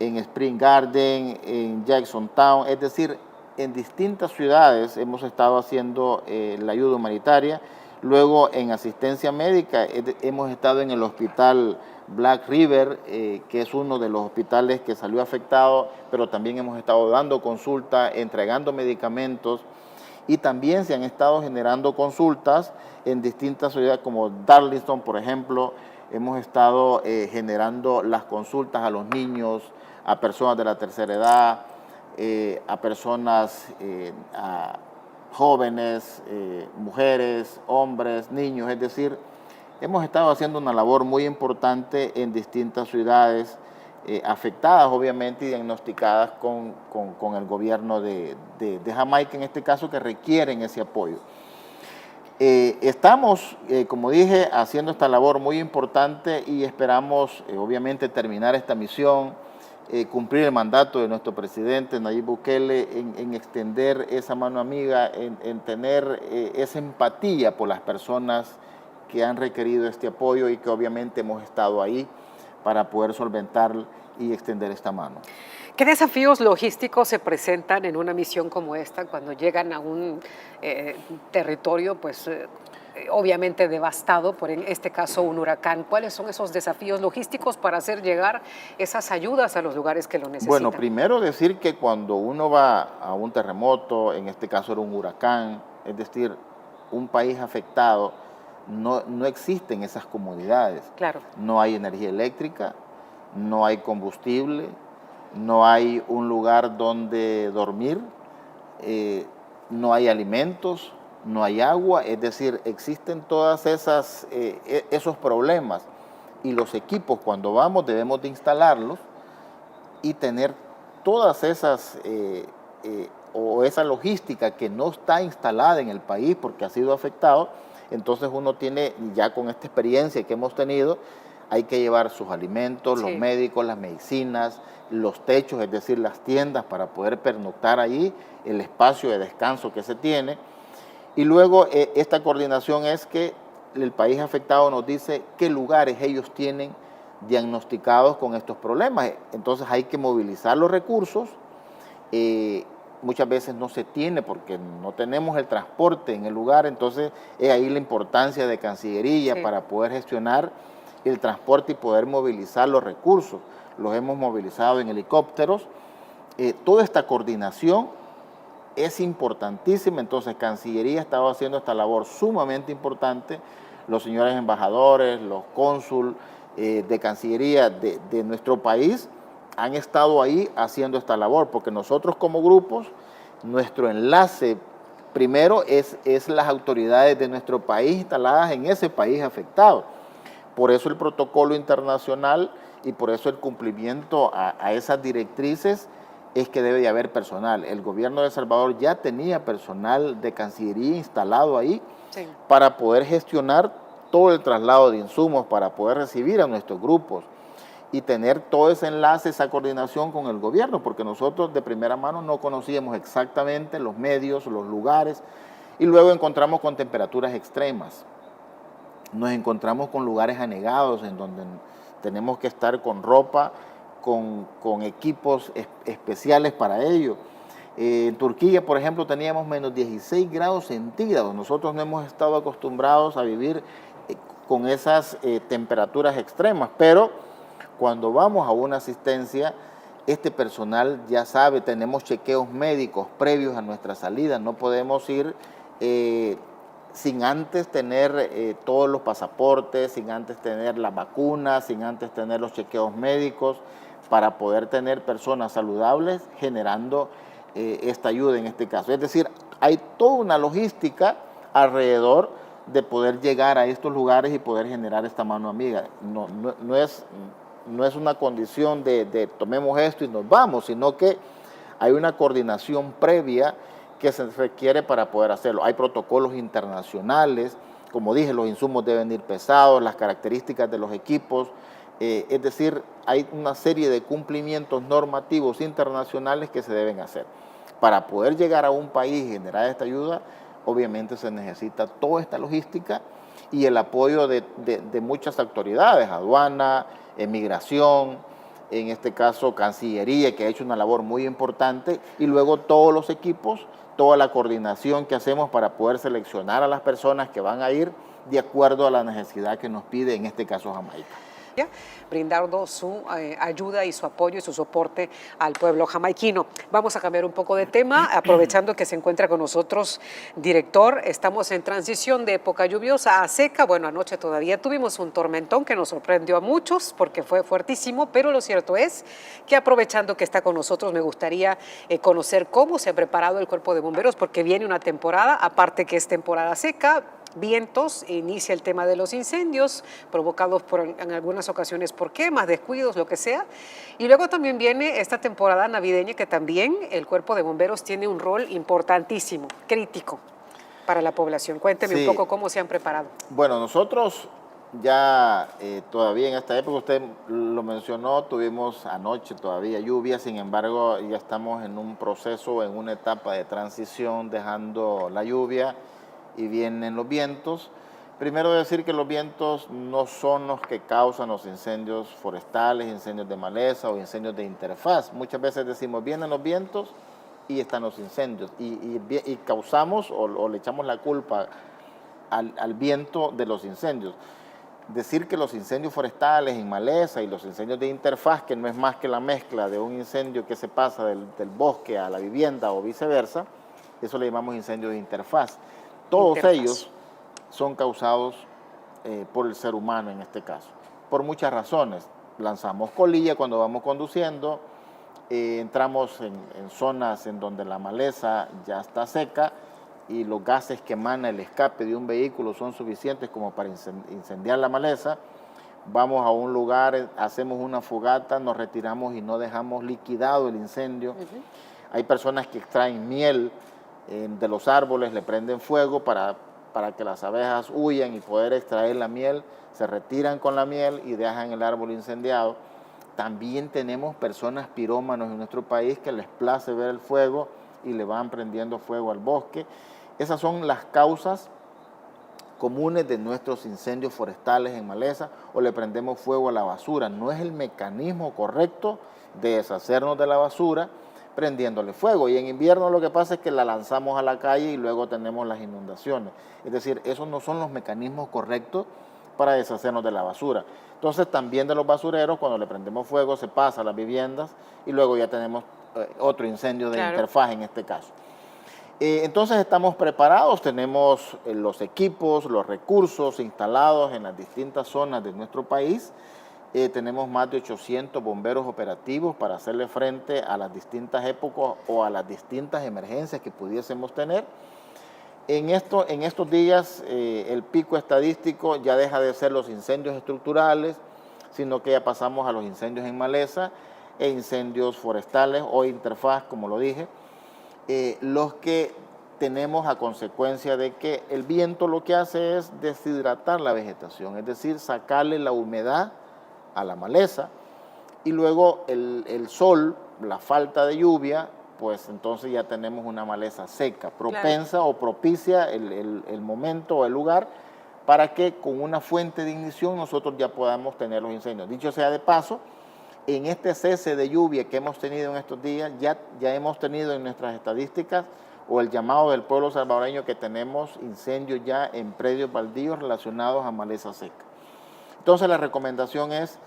V: Spring Garden, en Jacksontown, es decir, en distintas ciudades hemos estado haciendo la ayuda humanitaria. Luego en asistencia médica hemos estado en el hospital Black River, que es uno de los hospitales que salió afectado, pero también hemos estado dando consulta, entregando medicamentos, y también se han estado generando consultas en distintas ciudades como Darlington, por ejemplo. Hemos estado generando las consultas a los niños, a personas de la tercera edad, a personas jóvenes, mujeres, hombres, niños, es decir, hemos estado haciendo una labor muy importante en distintas ciudades afectadas, obviamente, y diagnosticadas con el gobierno de Jamaica, en este caso, que requieren ese apoyo. Estamos, como dije, haciendo esta labor muy importante y esperamos, obviamente, terminar esta misión, cumplir el mandato de nuestro presidente Nayib Bukele en extender esa mano amiga, en tener esa empatía por las personas que han requerido este apoyo y que obviamente hemos estado ahí para poder solventar y extender esta mano.
U: ¿Qué desafíos logísticos se presentan en una misión como esta cuando llegan a un territorio pues obviamente devastado por, en este caso, un huracán. ¿Cuáles son esos desafíos logísticos para hacer llegar esas ayudas a los lugares que lo necesitan?
V: Bueno, primero decir que cuando uno va a un terremoto, en este caso era un huracán, es decir, un país afectado, no existen esas comodidades.
U: Claro.
V: No hay energía eléctrica, no hay combustible, no hay un lugar donde dormir, no hay alimentos, no hay agua, es decir, existen todas esos problemas, y los equipos cuando vamos debemos de instalarlos y tener todas esas o esa logística que no está instalada en el país porque ha sido afectado. Entonces uno tiene, ya con esta experiencia que hemos tenido, hay que llevar sus alimentos, los médicos, las medicinas, los techos, es decir, las tiendas para poder pernoctar ahí, el espacio de descanso que se tiene. Y luego esta coordinación es que el país afectado nos dice qué lugares ellos tienen diagnosticados con estos problemas. Entonces hay que movilizar los recursos. Muchas veces no se tiene porque no tenemos el transporte en el lugar, entonces es ahí la importancia de Cancillería para poder gestionar el transporte y poder movilizar los recursos. Los hemos movilizado en helicópteros. Toda esta coordinación es importantísima, entonces Cancillería ha estado haciendo esta labor sumamente importante. Los señores embajadores, los cónsul de Cancillería de nuestro país han estado ahí haciendo esta labor, porque nosotros como grupos, nuestro enlace primero es las autoridades de nuestro país instaladas en ese país afectado. Por eso el protocolo internacional y por eso el cumplimiento a esas directrices es que debe de haber personal. El gobierno de El Salvador ya tenía personal de Cancillería instalado ahí para poder gestionar todo el traslado de insumos, para poder recibir a nuestros grupos y tener todo ese enlace, esa coordinación con el gobierno, porque nosotros de primera mano no conocíamos exactamente los medios, los lugares, y luego encontramos con temperaturas extremas. Nos encontramos con lugares anegados en donde tenemos que estar con ropa, con equipos especiales para ello. En Turquía, por ejemplo, teníamos menos 16 grados centígrados. Nosotros no hemos estado acostumbrados a vivir con esas temperaturas extremas, pero cuando vamos a una asistencia, este personal ya sabe, tenemos chequeos médicos previos a nuestra salida, no podemos ir sin antes tener todos los pasaportes, sin antes tener las vacunas, sin antes tener los chequeos médicos, para poder tener personas saludables generando esta ayuda en este caso. Es decir, hay toda una logística alrededor de poder llegar a estos lugares y poder generar esta mano amiga. No es una condición de tomemos esto y nos vamos, sino que hay una coordinación previa que se requiere para poder hacerlo. Hay protocolos internacionales, como dije, los insumos deben ir pesados, las características de los equipos, es decir, hay una serie de cumplimientos normativos internacionales que se deben hacer. Para poder llegar a un país y generar esta ayuda, obviamente se necesita toda esta logística y el apoyo de muchas autoridades, aduana, migración, en este caso Cancillería, que ha hecho una labor muy importante, y luego todos los equipos, toda la coordinación que hacemos para poder seleccionar a las personas que van a ir de acuerdo a la necesidad que nos pide, en este caso Jamaica.
U: Brindando su ayuda y su apoyo y su soporte al pueblo jamaiquino. Vamos a cambiar un poco de tema, aprovechando que se encuentra con nosotros director. Estamos en transición de época lluviosa a seca. Bueno, anoche todavía tuvimos un tormentón que nos sorprendió a muchos porque fue fuertísimo, pero lo cierto es que aprovechando que está con nosotros, me gustaría conocer cómo se ha preparado el Cuerpo de Bomberos, porque viene una temporada, aparte que es temporada seca, vientos, inicia el tema de los incendios provocados en algunas ocasiones por quemas, descuidos, lo que sea. Y luego también viene esta temporada navideña que también el Cuerpo de Bomberos tiene un rol importantísimo, crítico para la población. Cuénteme un poco cómo se han preparado.
V: Bueno, nosotros ya todavía en esta época, usted lo mencionó, tuvimos anoche todavía lluvia, sin embargo ya estamos en un proceso, en una etapa de transición, dejando la lluvia y vienen los vientos. Primero decir que los vientos no son los que causan los incendios forestales, incendios de maleza o incendios de interfaz. Muchas veces decimos, vienen los vientos y están los incendios y causamos o le echamos la culpa al viento de los incendios. Decir que los incendios forestales en maleza y los incendios de interfaz, que no es más que la mezcla de un incendio que se pasa del bosque a la vivienda o viceversa, eso le llamamos incendios de interfaz. Todos ellos son causados por el ser humano en este caso, por muchas razones. Lanzamos colilla cuando vamos conduciendo, entramos en zonas en donde la maleza ya está seca y los gases que emana el escape de un vehículo son suficientes como para incendiar la maleza. Vamos a un lugar, hacemos una fogata, nos retiramos y no dejamos liquidado el incendio. Hay personas que extraen miel de los árboles, le prenden fuego para que las abejas huyan y poder extraer la miel, se retiran con la miel y dejan el árbol incendiado. También tenemos personas pirómanos en nuestro país que les place ver el fuego y le van prendiendo fuego al bosque. Esas son las causas comunes de nuestros incendios forestales en maleza, o le prendemos fuego a la basura. No es el mecanismo correcto de deshacernos de la basura prendiéndole fuego. Y en invierno lo que pasa es que la lanzamos a la calle y luego tenemos las inundaciones. Es decir, esos no son los mecanismos correctos para deshacernos de la basura. Entonces también de los basureros, cuando le prendemos fuego, se pasa a las viviendas y luego ya tenemos otro incendio de interfaz en este caso. Entonces estamos preparados, tenemos los equipos, los recursos instalados en las distintas zonas de nuestro país. Tenemos más de 800 bomberos operativos para hacerle frente a las distintas épocas o a las distintas emergencias que pudiésemos tener. En estos días el pico estadístico ya deja de ser los incendios estructurales, sino que ya pasamos a los incendios en maleza e incendios forestales o interfaz, como lo dije, los que tenemos a consecuencia de que el viento lo que hace es deshidratar la vegetación, es decir, sacarle la humedad a la maleza, y luego el sol, la falta de lluvia, pues entonces ya tenemos una maleza seca, propensa o propicia el momento o el lugar para que con una fuente de ignición nosotros ya podamos tener los incendios. Dicho sea de paso, en este cese de lluvia que hemos tenido en estos días, ya hemos tenido en nuestras estadísticas o el llamado del pueblo salvadoreño que tenemos incendios ya en predios baldíos relacionados a maleza seca. Entonces la recomendación es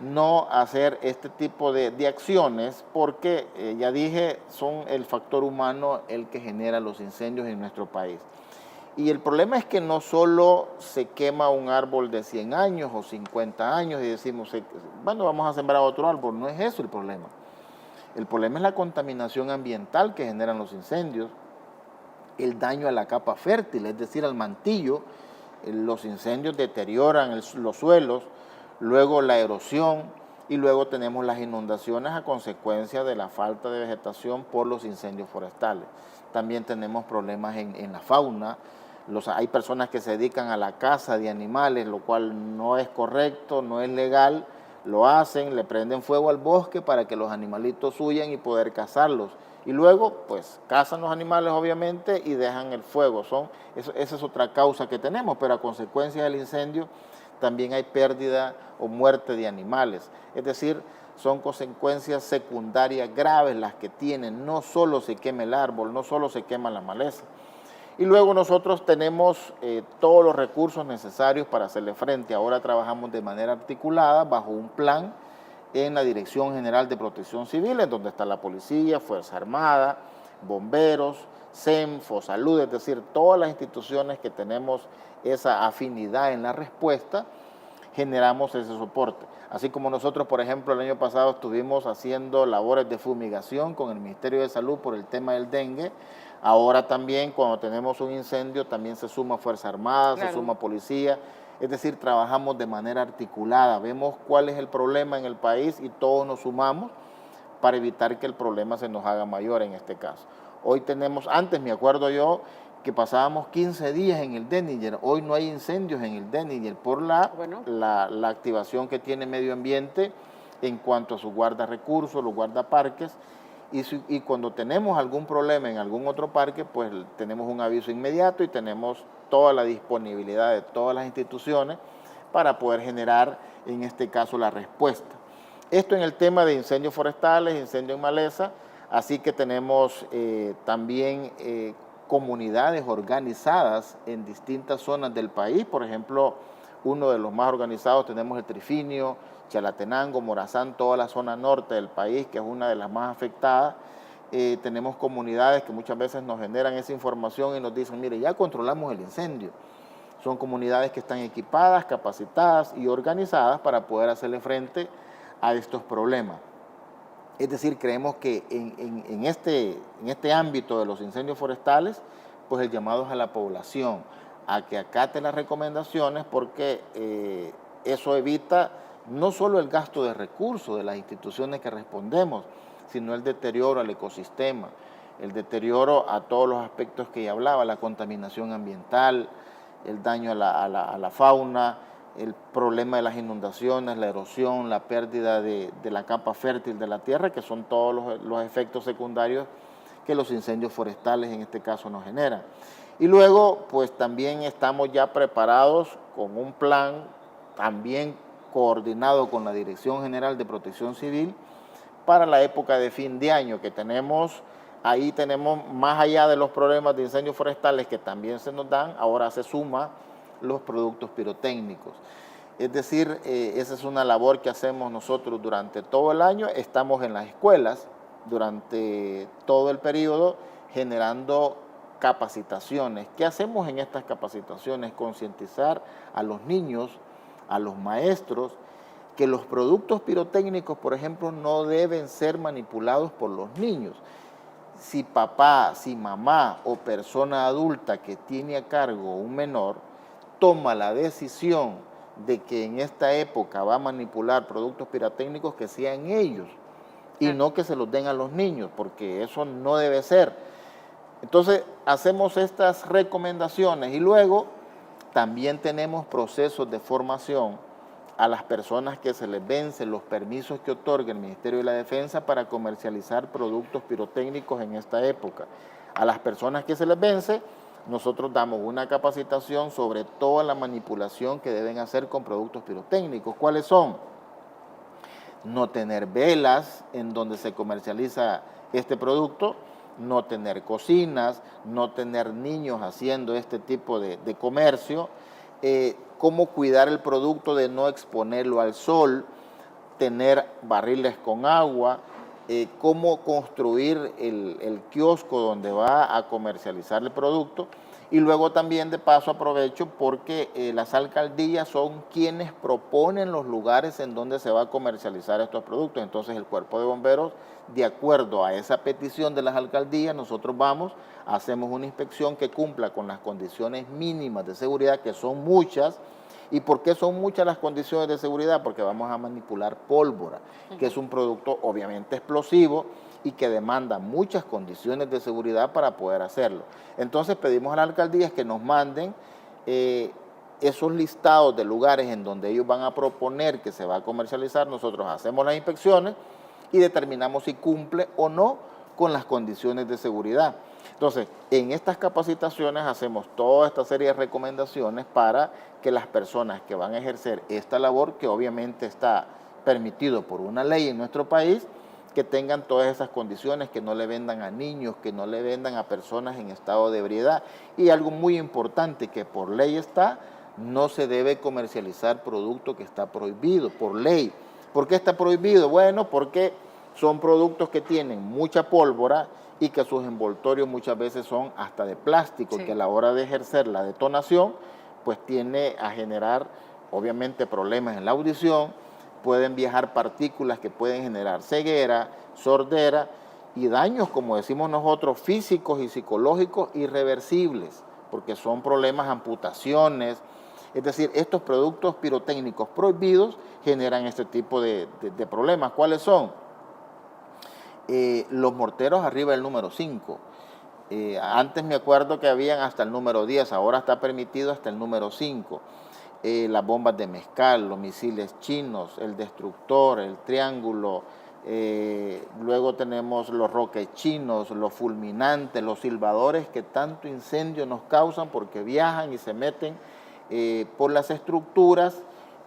V: no hacer este tipo de acciones porque, ya dije, son el factor humano el que genera los incendios en nuestro país. Y el problema es que no solo se quema un árbol de 100 años o 50 años y decimos, bueno, vamos a sembrar otro árbol. No es eso el problema. El problema es la contaminación ambiental que generan los incendios, el daño a la capa fértil, es decir, al mantillo. Los incendios deterioran los suelos, luego la erosión y luego tenemos las inundaciones a consecuencia de la falta de vegetación por los incendios forestales. También tenemos problemas en la fauna. Hay personas que se dedican a la caza de animales, lo cual no es correcto, no es legal. Lo hacen, le prenden fuego al bosque para que los animalitos huyan y poder cazarlos. Y luego, pues, cazan los animales, obviamente, y dejan el fuego. Esa es otra causa que tenemos, pero a consecuencia del incendio también hay pérdida o muerte de animales. Es decir, son consecuencias secundarias graves las que tienen. No solo se quema el árbol, no solo se quema la maleza. Y luego nosotros tenemos todos los recursos necesarios para hacerle frente. Ahora trabajamos de manera articulada bajo un plan en la Dirección General de Protección Civil, en donde está la Policía, Fuerza Armada, Bomberos, SEM, Fosalud, es decir, todas las instituciones que tenemos esa afinidad en la respuesta, generamos ese soporte. Así como nosotros, por ejemplo, el año pasado estuvimos haciendo labores de fumigación con el Ministerio de Salud por el tema del dengue. Ahora también, cuando tenemos un incendio, también se suma Fuerza Armada, se suma Policía. Es decir, trabajamos de manera articulada, vemos cuál es el problema en el país y todos nos sumamos para evitar que el problema se nos haga mayor en este caso. Hoy tenemos, antes me acuerdo yo, que pasábamos 15 días en el Déniger. Hoy no hay incendios en el Déniger por la activación que tiene Medio Ambiente en cuanto a sus guardarrecursos, los guardaparques. Y cuando tenemos algún problema en algún otro parque, pues tenemos un aviso inmediato y tenemos toda la disponibilidad de todas las instituciones para poder generar, en este caso, la respuesta. Esto en el tema de incendios forestales, incendios en maleza, así que tenemos también comunidades organizadas en distintas zonas del país. Por ejemplo, uno de los más organizados tenemos el Trifinio, Chalatenango, Morazán, toda la zona norte del país, que es una de las más afectadas. Tenemos comunidades que muchas veces nos generan esa información y nos dicen, mire, ya controlamos el incendio. Son comunidades que están equipadas, capacitadas y organizadas para poder hacerle frente a estos problemas. Es decir, creemos que en este ámbito de los incendios forestales, pues el llamado es a la población a que acate las recomendaciones, porque eso evita no solo el gasto de recursos de las instituciones que respondemos, sino el deterioro al ecosistema, el deterioro a todos los aspectos que ya hablaba, la contaminación ambiental, el daño a la fauna, el problema de las inundaciones, la erosión, la pérdida de la capa fértil de la tierra, que son todos los efectos secundarios que los incendios forestales en este caso nos generan. Y luego, pues también estamos ya preparados con un plan también coordinado con la Dirección General de Protección Civil para la época de fin de año que tenemos. Ahí tenemos, más allá de los problemas de incendios forestales que también se nos dan, ahora se suma los productos pirotécnicos. Es decir, esa es una labor que hacemos nosotros durante todo el año. Estamos en las escuelas durante todo el periodo generando capacitaciones. ¿Qué hacemos en estas capacitaciones? Concientizar a los niños, a los maestros, que los productos pirotécnicos, por ejemplo, no deben ser manipulados por los niños. Si papá, si mamá o persona adulta que tiene a cargo un menor toma la decisión de que en esta época va a manipular productos pirotécnicos, que sean ellos y no que se los den a los niños, porque eso no debe ser. Entonces, hacemos estas recomendaciones y luego también tenemos procesos de formación a las personas que se les vencen los permisos que otorga el Ministerio de la Defensa para comercializar productos pirotécnicos en esta época. A las personas que se les vence, nosotros damos una capacitación sobre toda la manipulación que deben hacer con productos pirotécnicos. ¿Cuáles son? No tener velas en donde se comercializa este producto, no tener cocinas, no tener niños haciendo este tipo de comercio, cómo cuidar el producto de no exponerlo al sol, tener barriles con agua, cómo construir el kiosco donde va a comercializar el producto. Y luego también de paso aprovecho porque las alcaldías son quienes proponen los lugares en donde se va a comercializar estos productos. Entonces el Cuerpo de Bomberos, de acuerdo a esa petición de las alcaldías, nosotros vamos, hacemos una inspección que cumpla con las condiciones mínimas de seguridad, que son muchas. ¿Y por qué son muchas las condiciones de seguridad? Porque vamos a manipular pólvora, que es un producto obviamente explosivo y que demanda muchas condiciones de seguridad para poder hacerlo. Entonces pedimos a las alcaldías que nos manden esos listados de lugares en donde ellos van a proponer que se va a comercializar. Nosotros hacemos las inspecciones y determinamos si cumple o no con las condiciones de seguridad. Entonces, en estas capacitaciones hacemos toda esta serie de recomendaciones para que las personas que van a ejercer esta labor, que obviamente está permitido por una ley en nuestro país, que tengan todas esas condiciones, que no le vendan a niños, que no le vendan a personas en estado de ebriedad. Y algo muy importante que por ley está, no se debe comercializar producto que está prohibido por ley. ¿Por qué está prohibido? Bueno, porque son productos que tienen mucha pólvora y que sus envoltorios muchas veces son hasta de plástico, sí, que a la hora de ejercer la detonación, pues tiene a generar obviamente problemas en la audición, pueden viajar partículas que pueden generar ceguera, sordera y daños, como decimos nosotros, físicos y psicológicos irreversibles, porque son problemas, amputaciones. Es decir, estos productos pirotécnicos prohibidos generan este tipo de problemas. ¿Cuáles son? Los morteros arriba del número 5. Antes me acuerdo que habían hasta el número 10, ahora está permitido hasta el número 5. Las bombas de mezcal, los misiles chinos, el destructor, el triángulo, luego tenemos los roques chinos, los fulminantes, los silbadores que tanto incendio nos causan porque viajan y se meten por las estructuras,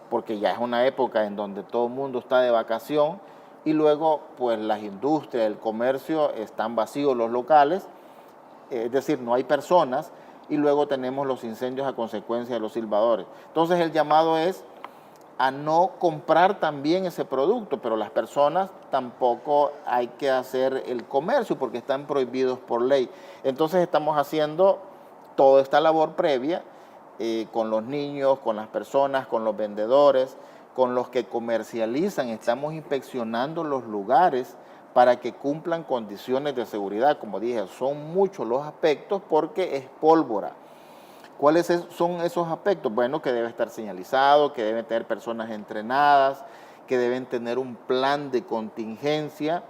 V: porque ya es una época en donde todo el mundo está de vacación y luego pues las industrias, el comercio están vacíos los locales es decir, no hay personas, y luego tenemos los incendios a consecuencia de los silbadores. Entonces el llamado es a no comprar también ese producto, pero las personas tampoco hay que hacer el comercio porque están prohibidos por ley. Entonces estamos haciendo toda esta labor previa con los niños, con las personas, con los vendedores, con los que comercializan. Estamos inspeccionando los lugares para que cumplan condiciones de seguridad. Como dije, son muchos los aspectos porque es pólvora. ¿Cuáles son esos aspectos? Bueno, que debe estar señalizado, que deben tener personas entrenadas, que deben tener un plan de contingencia.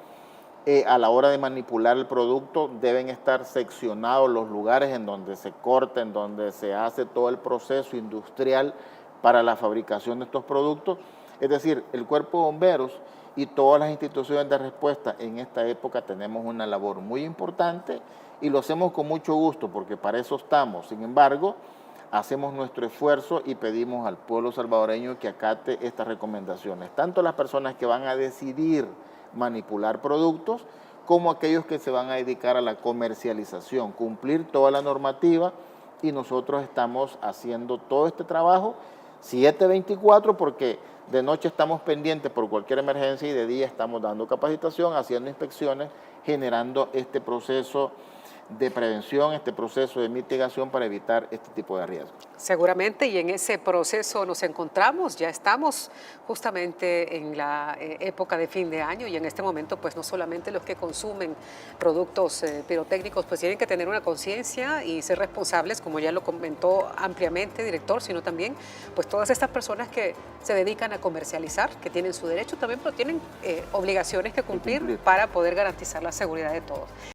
V: A la hora de manipular el producto deben estar seccionados los lugares en donde se corta, en donde se hace todo el proceso industrial para la fabricación de estos productos. Es decir, el Cuerpo de Bomberos y todas las instituciones de respuesta en esta época tenemos una labor muy importante y lo hacemos con mucho gusto porque para eso estamos. Sin embargo, hacemos nuestro esfuerzo y pedimos al pueblo salvadoreño que acate estas recomendaciones, tanto las personas que van a decidir manipular productos como aquellos que se van a dedicar a la comercialización, cumplir toda la normativa, y nosotros estamos haciendo todo este trabajo 7/24 porque de noche estamos pendientes por cualquier emergencia y de día estamos dando capacitación, haciendo inspecciones, generando este proceso de prevención, este proceso de mitigación para evitar este tipo de riesgos.
U: Seguramente, y en ese proceso nos encontramos, ya estamos justamente en la época de fin de año y en este momento pues no solamente los que consumen productos pirotécnicos pues tienen que tener una conciencia y ser responsables, como ya lo comentó ampliamente, director, sino también pues todas estas personas que se dedican a comercializar, que tienen su derecho también, pero tienen obligaciones que cumplir para poder garantizar la seguridad de todos.